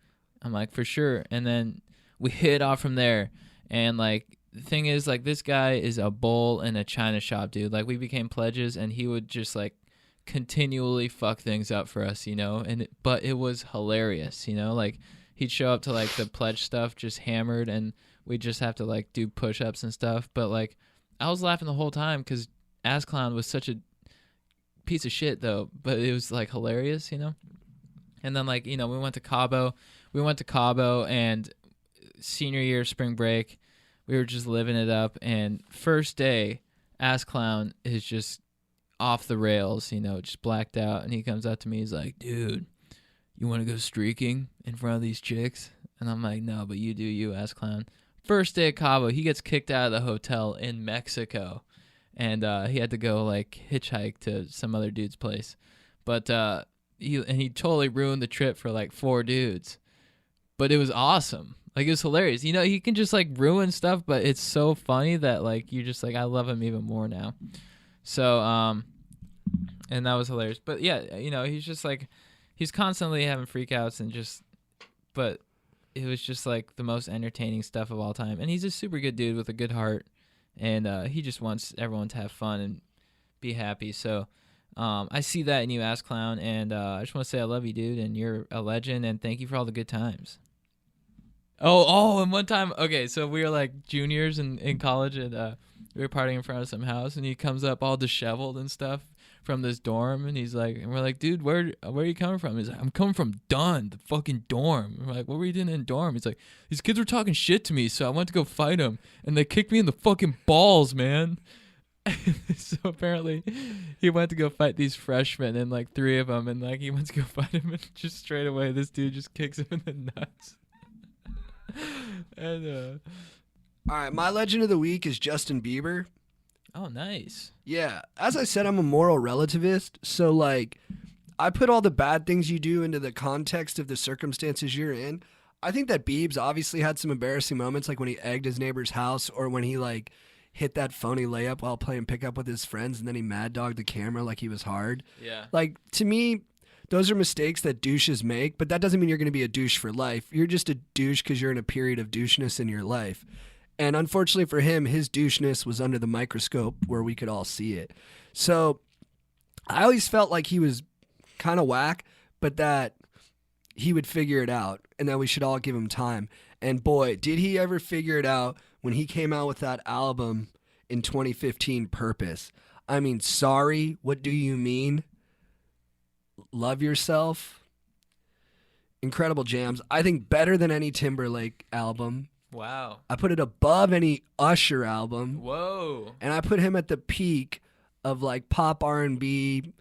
I'm like, for sure. And then we hit off from there. And like, the thing is, like, this guy is a bull in a china shop, dude. Like, we became pledges, and he would just like continually fuck things up for us, you know. But it was hilarious, you know. Like, he'd show up to like the pledge stuff just hammered, and we'd just have to like do push-ups and stuff. But like, I was laughing the whole time because Ass Clown was such a piece of shit, though. But it was like hilarious, you know. And then like, you know, we went to Cabo, and senior year spring break, we were just living it up. And first day, Ass Clown is just off the rails, you know, just blacked out. And he comes up to me, he's like, dude, you want to go streaking in front of these chicks? And I'm like, no, but you do you, Ass Clown. First day at Cabo, he gets kicked out of the hotel in Mexico. And he had to go like hitchhike to some other dude's place. But he totally ruined the trip for like 4 dudes. But it was awesome. Like, it was hilarious. You know, he can just like ruin stuff, but it's so funny that like you're just like, I love him even more now. So and that was hilarious. But yeah, you know, he's just like, he's constantly having freakouts and just, but it was just like the most entertaining stuff of all time. And he's a super good dude with a good heart, and he just wants everyone to have fun and be happy. So I see that in you, Ass Clown, and I just want to say I love you, dude, and you're a legend, and thank you for all the good times. And one time, okay, so we were like juniors in college, and we were partying in front of some house, and he comes up all disheveled and stuff from this dorm, and he's like, and we're like, dude, where are you coming from? He's like, I'm coming from Dunn, the fucking dorm. And we're like, what were you doing in dorm? He's like, these kids were talking shit to me, so I went to go fight them, and they kicked me in the fucking balls, man. So apparently he went to go fight these freshmen, and like 3 of them, and like he went to go fight him, and just straight away this dude just kicks him in the nuts. And All right, my legend of the week is Justin Bieber. oh, nice. Yeah, as I said, I'm a moral relativist, so like I put all the bad things you do into the context of the circumstances you're in. I think that Biebs obviously had some embarrassing moments, like when he egged his neighbor's house, or when he like hit that phony layup while playing pickup with his friends, and then he mad dogged the camera like he was hard. Yeah. Like, to me, those are mistakes that douches make, but that doesn't mean you're going to be a douche for life. You're just a douche because you're in a period of doucheness in your life. And unfortunately for him, his doucheness was under the microscope where we could all see it. So I always felt like he was kind of whack, but that he would figure it out and that we should all give him time. And boy, did he ever figure it out when he came out with that album in 2015, Purpose. I mean, Sorry, What Do You Mean? Love Yourself. Incredible jams. I think better than any Timberlake album. Wow. I put it above any Usher album. Whoa. And I put him at the peak of like pop R&B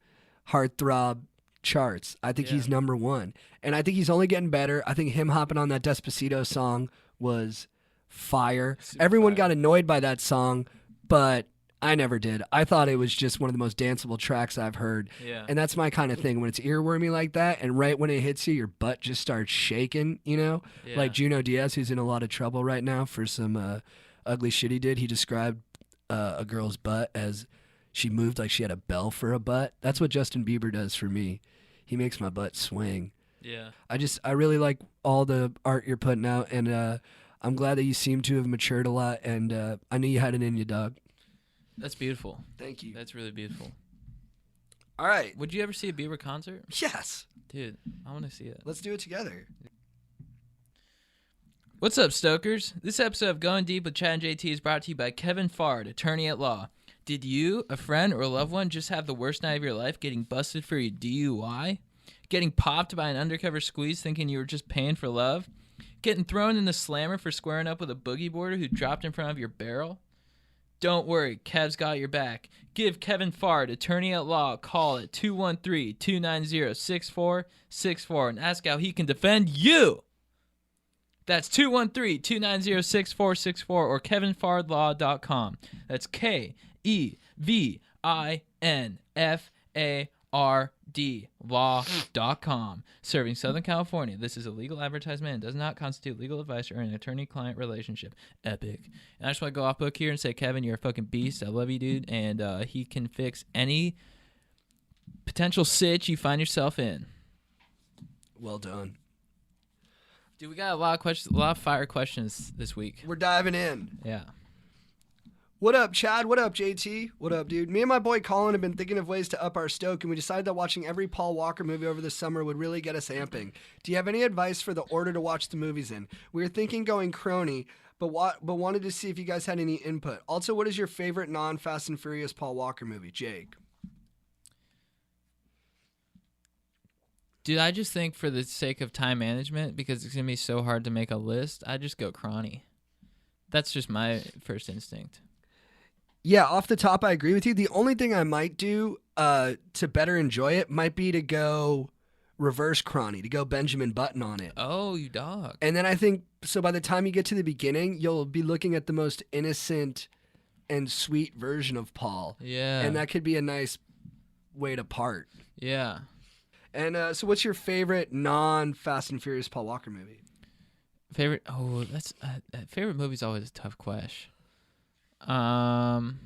heartthrob charts. I think he's number one. And I think he's only getting better. I think him hopping on that Despacito song was fire. Everyone got annoyed by that song, but I never did. I thought it was just one of the most danceable tracks I've heard. Yeah. And that's my kind of thing. When it's earwormy like that, and right when it hits you, your butt just starts shaking, you know? Yeah. Like Juno Diaz, who's in a lot of trouble right now for some ugly shit he did. He described a girl's butt as she moved like she had a bell for a butt. That's what Justin Bieber does for me. He makes my butt swing. Yeah. I really like all the art you're putting out, and I'm glad that you seem to have matured a lot, and I knew you had it in you, dog. That's beautiful. Thank you. That's really beautiful. All right. Would you ever see a Bieber concert? Yes. Dude, I want to see it. Let's do it together. What's up, Stokers? This episode of Going Deep with Chad and JT is brought to you by Kevin Fard, attorney at law. Did you, a friend, or a loved one just have the worst night of your life getting busted for your DUI? Getting popped by an undercover squeeze thinking you were just paying for love? Getting thrown in the slammer for squaring up with a boogie boarder who dropped in front of your barrel? Don't worry, Kev's got your back. Give Kevin Fard, attorney at law, a call at 213-290-6464 and ask how he can defend you. That's 213-290-6464 or kevinfardlaw.com. That's KEVINFARD law.com. Serving Southern California. This is a legal advertisement and does not constitute legal advice or an attorney-client relationship. Epic. And I just want to go off book here and say, Kevin, you're a fucking beast. I love you, dude. And he can fix any potential sitch you find yourself in. Well done. Dude, we got a lot of questions, a lot of fire questions this week. We're diving in. Yeah. What up, Chad? What up, JT? What up, dude? Me and my boy Colin have been thinking of ways to up our stoke, and we decided that watching every Paul Walker movie over the summer would really get us amping. Do you have any advice for the order to watch the movies in? We were thinking going crony, but wanted to see if you guys had any input. Also, what is your favorite non-Fast and Furious Paul Walker movie? Jake. Dude, I just think for the sake of time management, because it's going to be so hard to make a list, I just go crony. That's just my first instinct. Yeah, off the top, I agree with you. The only thing I might do to better enjoy it might be to go reverse crony, to go Benjamin Button on it. Oh, you dog. And then I think, so by the time you get to the beginning, you'll be looking at the most innocent and sweet version of Paul. Yeah. And that could be a nice way to part. Yeah. And so what's your favorite non-Fast and Furious Paul Walker movie? Favorite? Oh, that's favorite movie's always a tough question. I'm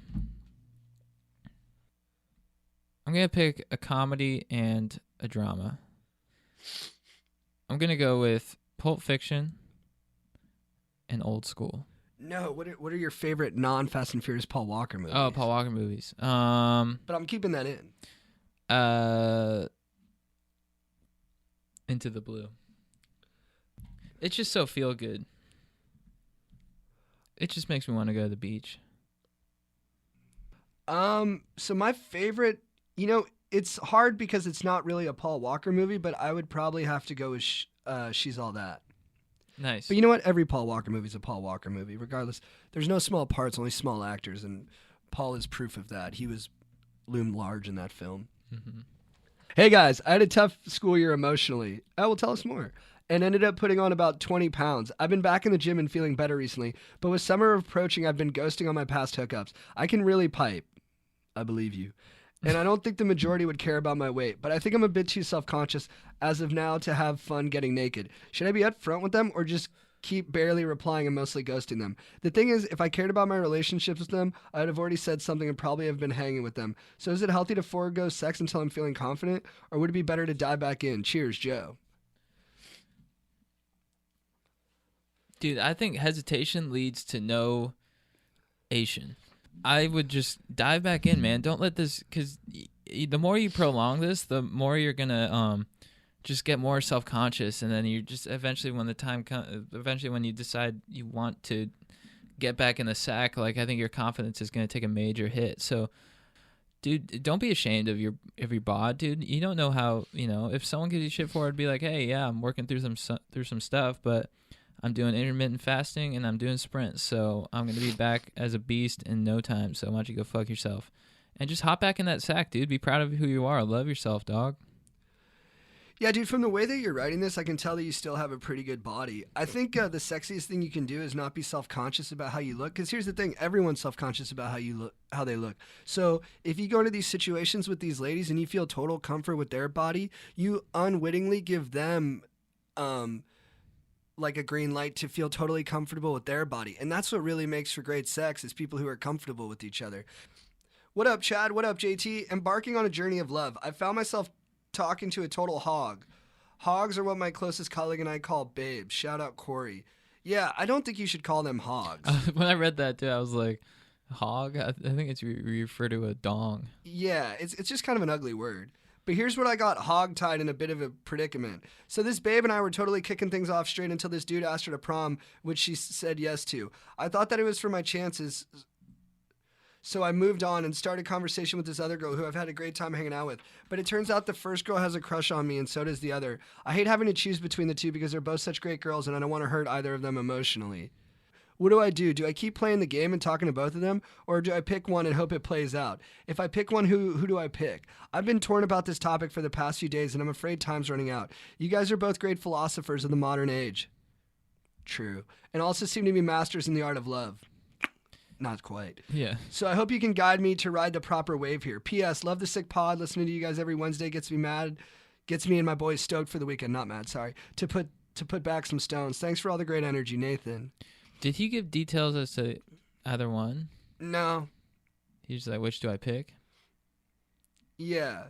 gonna pick a comedy and a drama. I'm gonna go with Pulp Fiction and Old School. No, what are your favorite non-Fast and Furious Paul Walker movies? Oh, Paul Walker movies. But I'm keeping that in. Into the Blue. It's just so feel good. It just makes me want to go to the beach. So my favorite, it's hard because it's not really a Paul Walker movie, but I would probably have to go with She's All That. Nice. But you know what? Every Paul Walker movie is a Paul Walker movie, regardless. There's no small parts, only small actors, and Paul is proof of that. He was loomed large in that film. Mm-hmm. Hey guys, I had a tough school year emotionally. Will tell us more. And ended up putting on about 20 pounds. I've been back in the gym and feeling better recently, but with summer approaching, I've been ghosting on my past hookups. I can really pipe. I believe you. And I don't think the majority would care about my weight, but I think I'm a bit too self-conscious as of now to have fun getting naked. Should I be upfront with them or just keep barely replying and mostly ghosting them? The thing is, if I cared about my relationships with them, I would have already said something and probably have been hanging with them. So is it healthy to forego sex until I'm feeling confident, or would it be better to dive back in? Cheers, Joe. Dude, I think hesitation leads to no Asian. I would just dive back in, man. Don't let this, because the more you prolong this, the more you're gonna just get more self-conscious, and then you just eventually, when the time comes, eventually when you decide you want to get back in the sack, like I think your confidence is gonna take a major hit. So dude, don't be ashamed of your bod, dude. You don't know how, if someone gives you shit for it, be like, hey, yeah, I'm working through some stuff, but I'm doing intermittent fasting and I'm doing sprints, so I'm gonna be back as a beast in no time. So why don't you go fuck yourself and just hop back in that sack, dude? Be proud of who you are. Love yourself, dog. Yeah, dude, from the way that you're writing this, I can tell that you still have a pretty good body. I think the sexiest thing you can do is not be self-conscious about how you look, because here's the thing, everyone's self-conscious about how they look. So if you go into these situations with these ladies and you feel total comfort with their body, you unwittingly give them like a green light to feel totally comfortable with their body. And that's what really makes for great sex, is people who are comfortable with each other. What up, Chad? What up, JT? Embarking on a journey of love. I found myself talking to a total hog. Hogs are what my closest colleague and I call babes. Shout out Corey. Yeah, I don't think you should call them hogs. When I read that too, I was like, hog? I think it's refer to a dong. Yeah, it's just kind of an ugly word. But here's what I got hog-tied in a bit of a predicament. So this babe and I were totally kicking things off straight until this dude asked her to prom, which she said yes to. I thought that it was for my chances, so I moved on and started a conversation with this other girl who I've had a great time hanging out with. But it turns out the first girl has a crush on me, and so does the other. I hate having to choose between the two because they're both such great girls, and I don't want to hurt either of them emotionally. What do I do? Do I keep playing the game and talking to both of them, or do I pick one and hope it plays out? If I pick one, who do I pick? I've been torn about this topic for the past few days, and I'm afraid time's running out. You guys are both great philosophers of the modern age. True. And also seem to be masters in the art of love. Not quite. Yeah. So I hope you can guide me to ride the proper wave here. P.S. Love the sick pod. Listening to you guys every Wednesday gets me and my boys stoked for the weekend. Not mad, sorry. To put back some stones. Thanks for all the great energy, Nathan. Did he give details as to either one? No. He's just like, which do I pick? Yeah.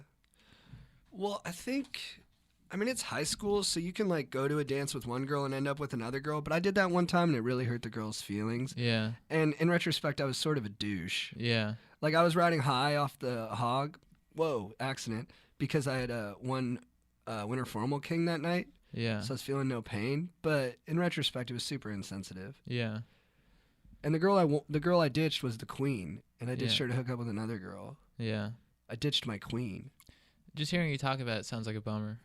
Well, I mean, it's high school, so you can, like, go to a dance with one girl and end up with another girl. But I did that one time, and it really hurt the girl's feelings. Yeah. And in retrospect, I was sort of a douche. Yeah. Like, I was riding high off the hog. Whoa, accident. Because I had one Winter Formal King that night. Yeah. So I was feeling no pain. But in retrospect, it was super insensitive. Yeah. And the girl I ditched was the queen. And I ditched her to hook up with another girl. Yeah. I ditched my queen. Just hearing you talk about it sounds like a bummer.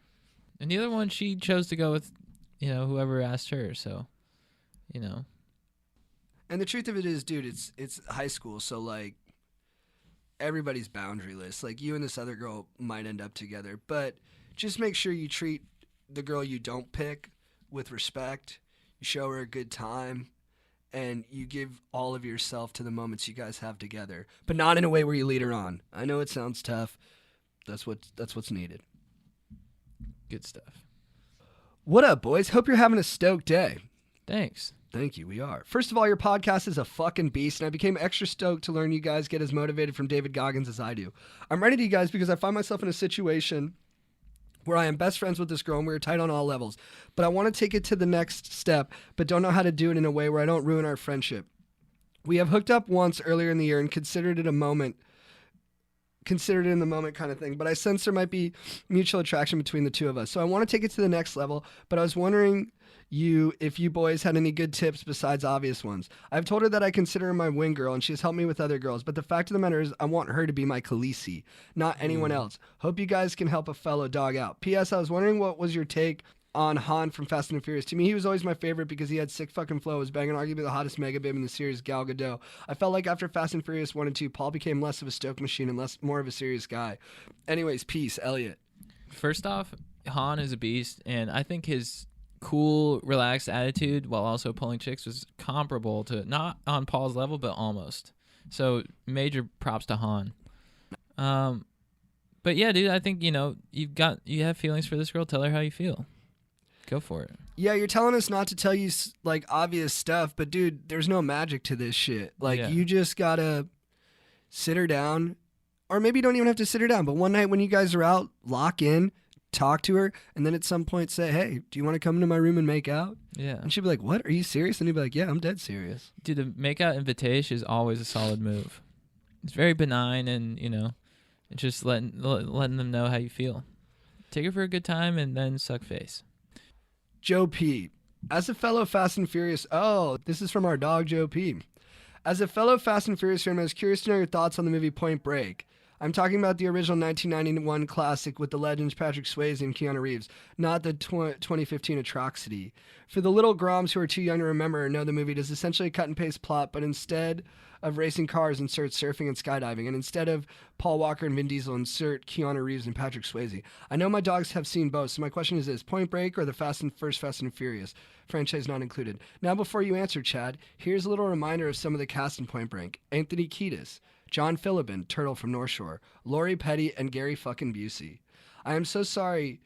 And the other one, she chose to go with, whoever asked her. So, And the truth of it is, dude, it's high school. So, like, everybody's boundaryless. Like, you and this other girl might end up together. But just make sure you treat the girl you don't pick with respect. You show her a good time. And you give all of yourself to the moments you guys have together. But not in a way where you lead her on. I know it sounds tough. That's what's needed. Good stuff. What up, boys? Hope you're having a stoked day. Thanks. Thank you, we are. First of all, your podcast is a fucking beast, and I became extra stoked to learn you guys get as motivated from David Goggins as I do. I'm writing to you guys because I find myself in a situation where I am best friends with this girl and we are tight on all levels. But I want to take it to the next step, but don't know how to do it in a way where I don't ruin our friendship. We have hooked up once earlier in the year and considered it in the moment kind of thing, but I sense there might be mutual attraction between the two of us. So I want to take it to the next level, but I was wondering if you boys had any good tips besides obvious ones. I've told her that I consider her my wing girl and she's helped me with other girls, but the fact of the matter is I want her to be my Khaleesi, not anyone else. Hope you guys can help a fellow dog out. P.S. I was wondering what was your take on Han from Fast and Furious. To me, he was always my favorite because he had sick fucking flow, was banging arguably the hottest mega babe in the series, Gal Gadot. I felt like after Fast and Furious 1 and 2, Paul became less of a stoke machine and more of a serious guy. Anyways, peace, Elliot. First off, Han is a beast, and I think his cool, relaxed attitude while also pulling chicks was comparable to, not on Paul's level, but almost. So major props to Han. But yeah, dude, I think, you have feelings for this girl. Tell her how you feel. Go for it. Yeah, you're telling us not to tell you, like, obvious stuff, but, dude, there's no magic to this shit. Like, you just gotta sit her down, or maybe you don't even have to sit her down, but one night when you guys are out, lock in, talk to her, and then at some point say, hey, do you want to come into my room and make out? Yeah. And she'd be like, what? Are you serious? And you'd be like, yeah, I'm dead serious. Dude, the make-out invitation is always a solid move. It's very benign and, it's just letting them know how you feel. Take her for a good time and then suck face. Joe P. As a fellow Fast and Furious... Oh, this is from our dog, Joe P. As a fellow Fast and Furious fan, I was curious to know your thoughts on the movie Point Break. I'm talking about the original 1991 classic with the legends Patrick Swayze and Keanu Reeves, not the 2015 atrocity. For the little groms who are too young to remember or know the movie, it is essentially a cut-and-paste plot, but instead of racing cars, insert surfing and skydiving, and instead of Paul Walker and Vin Diesel, insert Keanu Reeves and Patrick Swayze. I know my dogs have seen both, so my question is this: Point Break or the first Fast and Furious? Franchise not included. Now, before you answer, Chad, here's a little reminder of some of the cast in Point Break. Anthony Kiedis, John Philbin, Turtle from North Shore, Lori Petty, and Gary fucking Busey. I am so sorry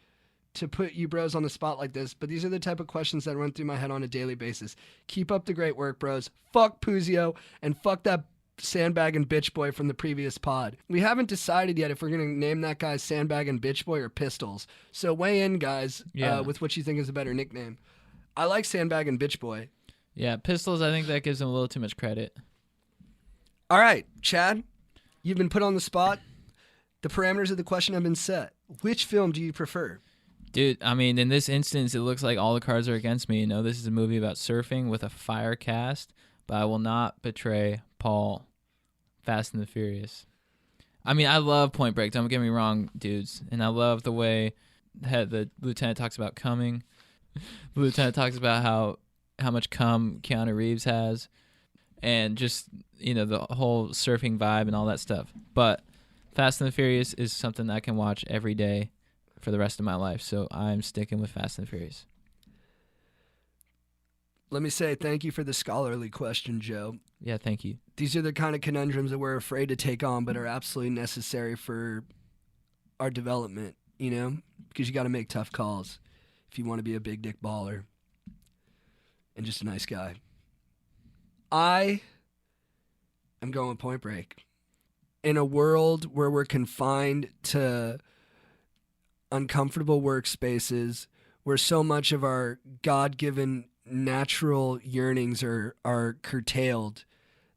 to put you bros on the spot like this, but these are the type of questions that run through my head on a daily basis. Keep up the great work, bros. Fuck Puzio, and fuck that sandbag and bitch boy from the previous pod. We haven't decided yet if we're going to name that guy Sandbag and Bitch Boy or Pistols. So weigh in, guys, with what you think is a better nickname. I like Sandbag and Bitch Boy. Yeah, Pistols, I think that gives him a little too much credit. All right, Chad, you've been put on the spot. The parameters of the question have been set. Which film do you prefer? Dude, I mean, in this instance, it looks like all the cards are against me. You know, this is a movie about surfing with a fire cast, but I will not betray Paul, Fast and the Furious. I mean, I love Point Break, don't get me wrong, dudes. And I love the way the lieutenant talks about coming. The lieutenant talks about how much cum Keanu Reeves has. And just, you know, the whole surfing vibe and all that stuff. But Fast and the Furious is something I can watch every day for the rest of my life. So I'm sticking with Fast and the Furious. Let me say thank you for the scholarly question, Joe. Yeah, thank you. These are the kind of conundrums that we're afraid to take on, but are absolutely necessary for our development, you know? Because you got to make tough calls if you want to be a big dick baller and just a nice guy. I am going with Point Break. In a world where we're confined to uncomfortable workspaces, where so much of our God-given natural yearnings are curtailed,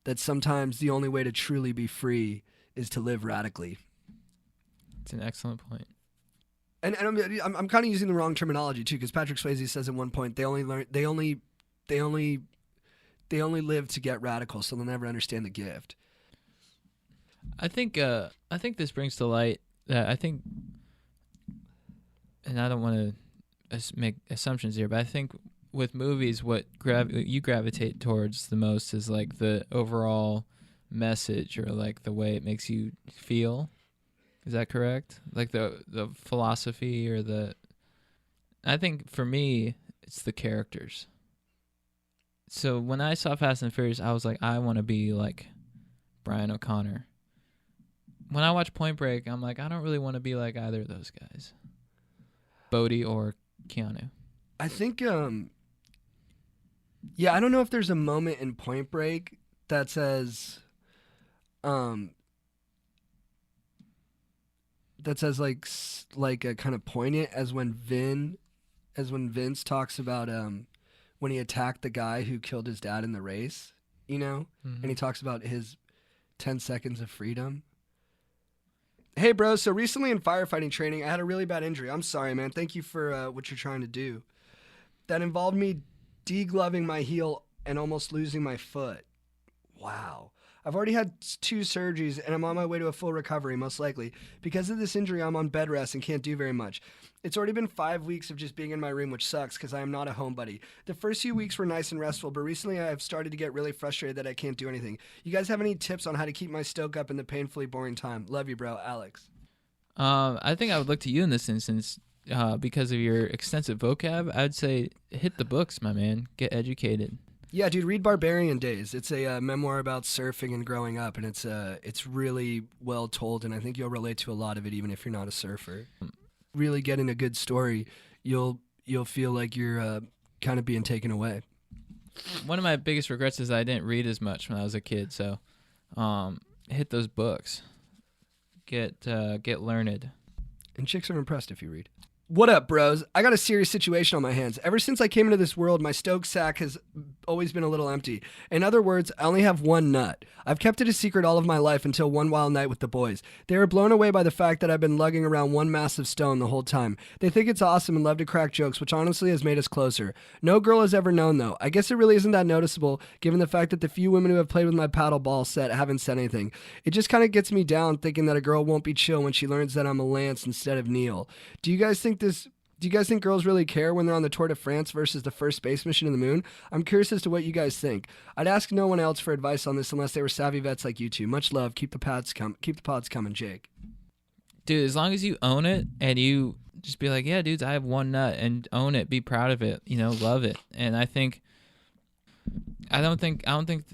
that sometimes the only way to truly be free is to live radically. It's an excellent point. And I'm kind of using the wrong terminology too, because Patrick Swayze says at one point they only live to get radical, so they'll never understand the gift. I think this brings to light that I think, and I don't want to make assumptions here, but I think with movies, what you gravitate towards the most is like the overall message or like the way it makes you feel. Is that correct? Like the philosophy or I think for me, it's the characters. So when I saw Fast and Furious, I was like, I want to be like Brian O'Connor. When I watch Point Break, I'm like, I don't really want to be like either of those guys, Bodhi or Keanu. I think, I don't know if there's a moment in Point Break that's as like a kind of poignant as when Vince talks about when he attacked the guy who killed his dad in the race, you know, and he talks about his 10 seconds of freedom. Hey, bro, so recently in firefighting training, I had a really bad injury. I'm sorry, man. Thank you for what you're trying to do. That involved me degloving my heel and almost losing my foot. Wow. I've already had 2 surgeries, and I'm on my way to a full recovery, most likely. Because of this injury, I'm on bed rest and can't do very much. It's already been 5 weeks of just being in my room, which sucks because I am not a homebody. The first few weeks were nice and restful, but recently I have started to get really frustrated that I can't do anything. You guys have any tips on how to keep my stoke up in the painfully boring time? Love you, bro. Alex. I think I would look to you in this instance because of your extensive vocab. I'd say hit the books, my man. Get educated. Yeah, dude, read Barbarian Days. It's a memoir about surfing and growing up, and it's really well told, and I think you'll relate to a lot of it, even if you're not a surfer. Really getting a good story, you'll feel like you're kind of being taken away. One of my biggest regrets is I didn't read as much when I was a kid, so hit those books. Get learned. And chicks are impressed if you read. What up, bros? I got a serious situation on my hands. Ever since I came into this world, my stoke sack has always been a little empty. In other words, I only have one nut. I've kept it a secret all of my life until one wild night with the boys. They were blown away by the fact that I've been lugging around one massive stone the whole time. They think it's awesome and love to crack jokes, which honestly has made us closer. No girl has ever known, though. I guess it really isn't that noticeable, given the fact that the few women who have played with my paddle ball set haven't said anything. It just kind of gets me down thinking that a girl won't be chill when she learns that I'm a Lance instead of Neil. Do you guys think girls really care when they're on the Tour de France versus the first space mission to the moon? I'm curious as to what you guys think. I'd ask no one else for advice on this unless they were savvy vets like you two. Much love. Keep the pods coming, Jake. Dude, as long as you own it and you just be like, yeah, dudes, I have one nut, and own it, be proud of it, love it. And I don't think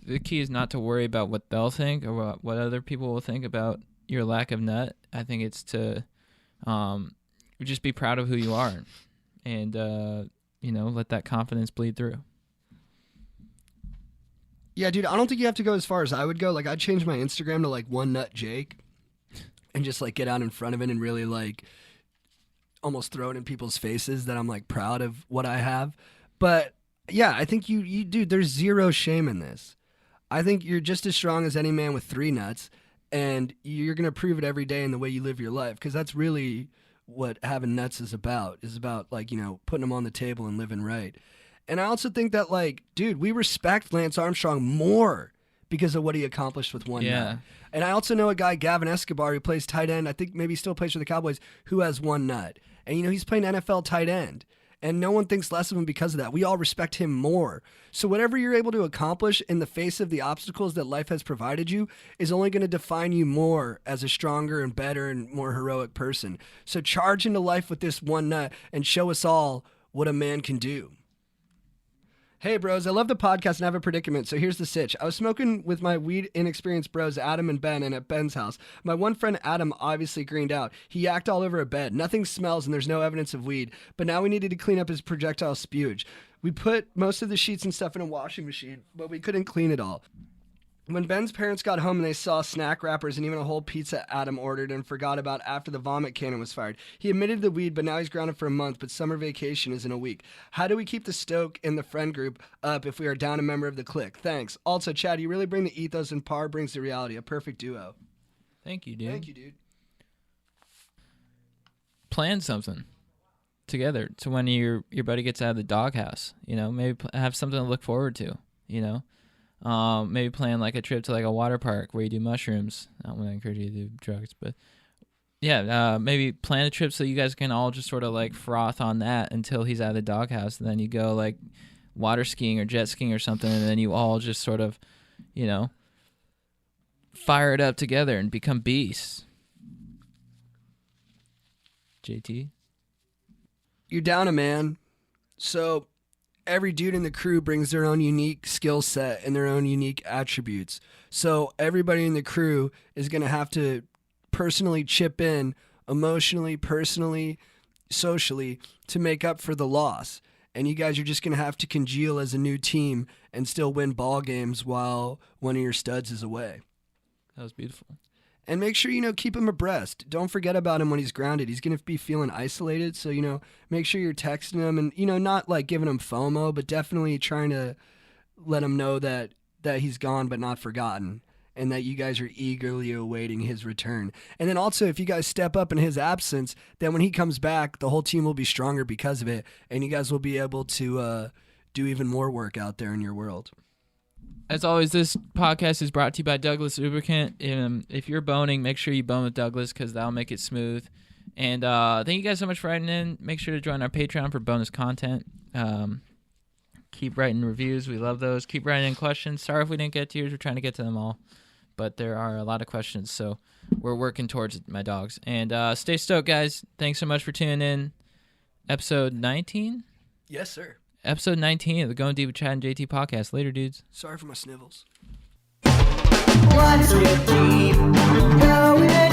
the key is not to worry about what they'll think or what other people will think about your lack of nut. I think it's to just be proud of who you are and let that confidence bleed through. Yeah, dude, I don't think you have to go as far as I would go. Like, I'd change my Instagram to like one nut Jake and just like get out in front of it and really like almost throw it in people's faces that I'm like proud of what I have. But yeah, I think you dude, there's zero shame in this. I think you're just as strong as any man with 3 nuts, and you're going to prove it every day in the way you live your life, because that's really what having nuts is about like, putting them on the table and living right. And I also think that, like, dude, we respect Lance Armstrong more because of what he accomplished with one nut. And I also know a guy, Gavin Escobar, who plays tight end, I think maybe he still plays for the Cowboys, who has one nut. And, he's playing NFL tight end. And no one thinks less of him because of that. We all respect him more. So whatever you're able to accomplish in the face of the obstacles that life has provided you is only going to define you more as a stronger and better and more heroic person. So charge into life with this one nut and show us all what a man can do. Hey, bros, I love the podcast and I have a predicament, so here's the sitch. I was smoking with my weed inexperienced bros, Adam and Ben, and at Ben's house. My one friend, Adam, obviously greened out. He yacked all over a bed. Nothing smells and there's no evidence of weed, but now we needed to clean up his projectile spewage. We put most of the sheets and stuff in a washing machine, but we couldn't clean it all. When Ben's parents got home and they saw snack wrappers and even a whole pizza Adam ordered and forgot about after the vomit cannon was fired, he admitted the weed, but now he's grounded for a month, but summer vacation is in a week. How do we keep the stoke in the friend group up if we are down a member of the clique? Thanks. Also, Chad, you really bring the ethos and Par brings the reality. A perfect duo. Thank you, dude. Thank you, dude. Plan something together to when your buddy gets out of the doghouse. Maybe have something to look forward to, maybe plan like a trip to like a water park where you do mushrooms. I don't want to encourage you to do drugs, but yeah, maybe plan a trip so you guys can all just sort of like froth on that until he's out of the doghouse, and then you go like water skiing or jet skiing or something, and then you all just sort of, fire it up together and become beasts. JT? You're down a man, so every dude in the crew brings their own unique skill set and their own unique attributes. So everybody in the crew is going to have to personally chip in emotionally, personally, socially to make up for the loss. And you guys are just going to have to congeal as a new team and still win ball games while one of your studs is away. That was beautiful. And make sure, keep him abreast. Don't forget about him when he's grounded. He's going to be feeling isolated. So, make sure you're texting him and, not like giving him FOMO, but definitely trying to let him know that he's gone but not forgotten, and that you guys are eagerly awaiting his return. And then also, if you guys step up in his absence, then when he comes back, the whole team will be stronger because of it, and you guys will be able to do even more work out there in your world. As always, this podcast is brought to you by Douglas Lubricant. If you're boning, make sure you bone with Douglas because that'll make it smooth. And thank you guys so much for writing in. Make sure to join our Patreon for bonus content. Keep writing reviews. We love those. Keep writing in questions. Sorry if we didn't get to yours. We're trying to get to them all. But there are a lot of questions, so we're working towards it, my dogs. And stay stoked, guys. Thanks so much for tuning in. Episode 19? Yes, sir. Episode 19 of the Going Deep with Chad and JT podcast. Later, dudes. Sorry for my snivels. What's with deep? Going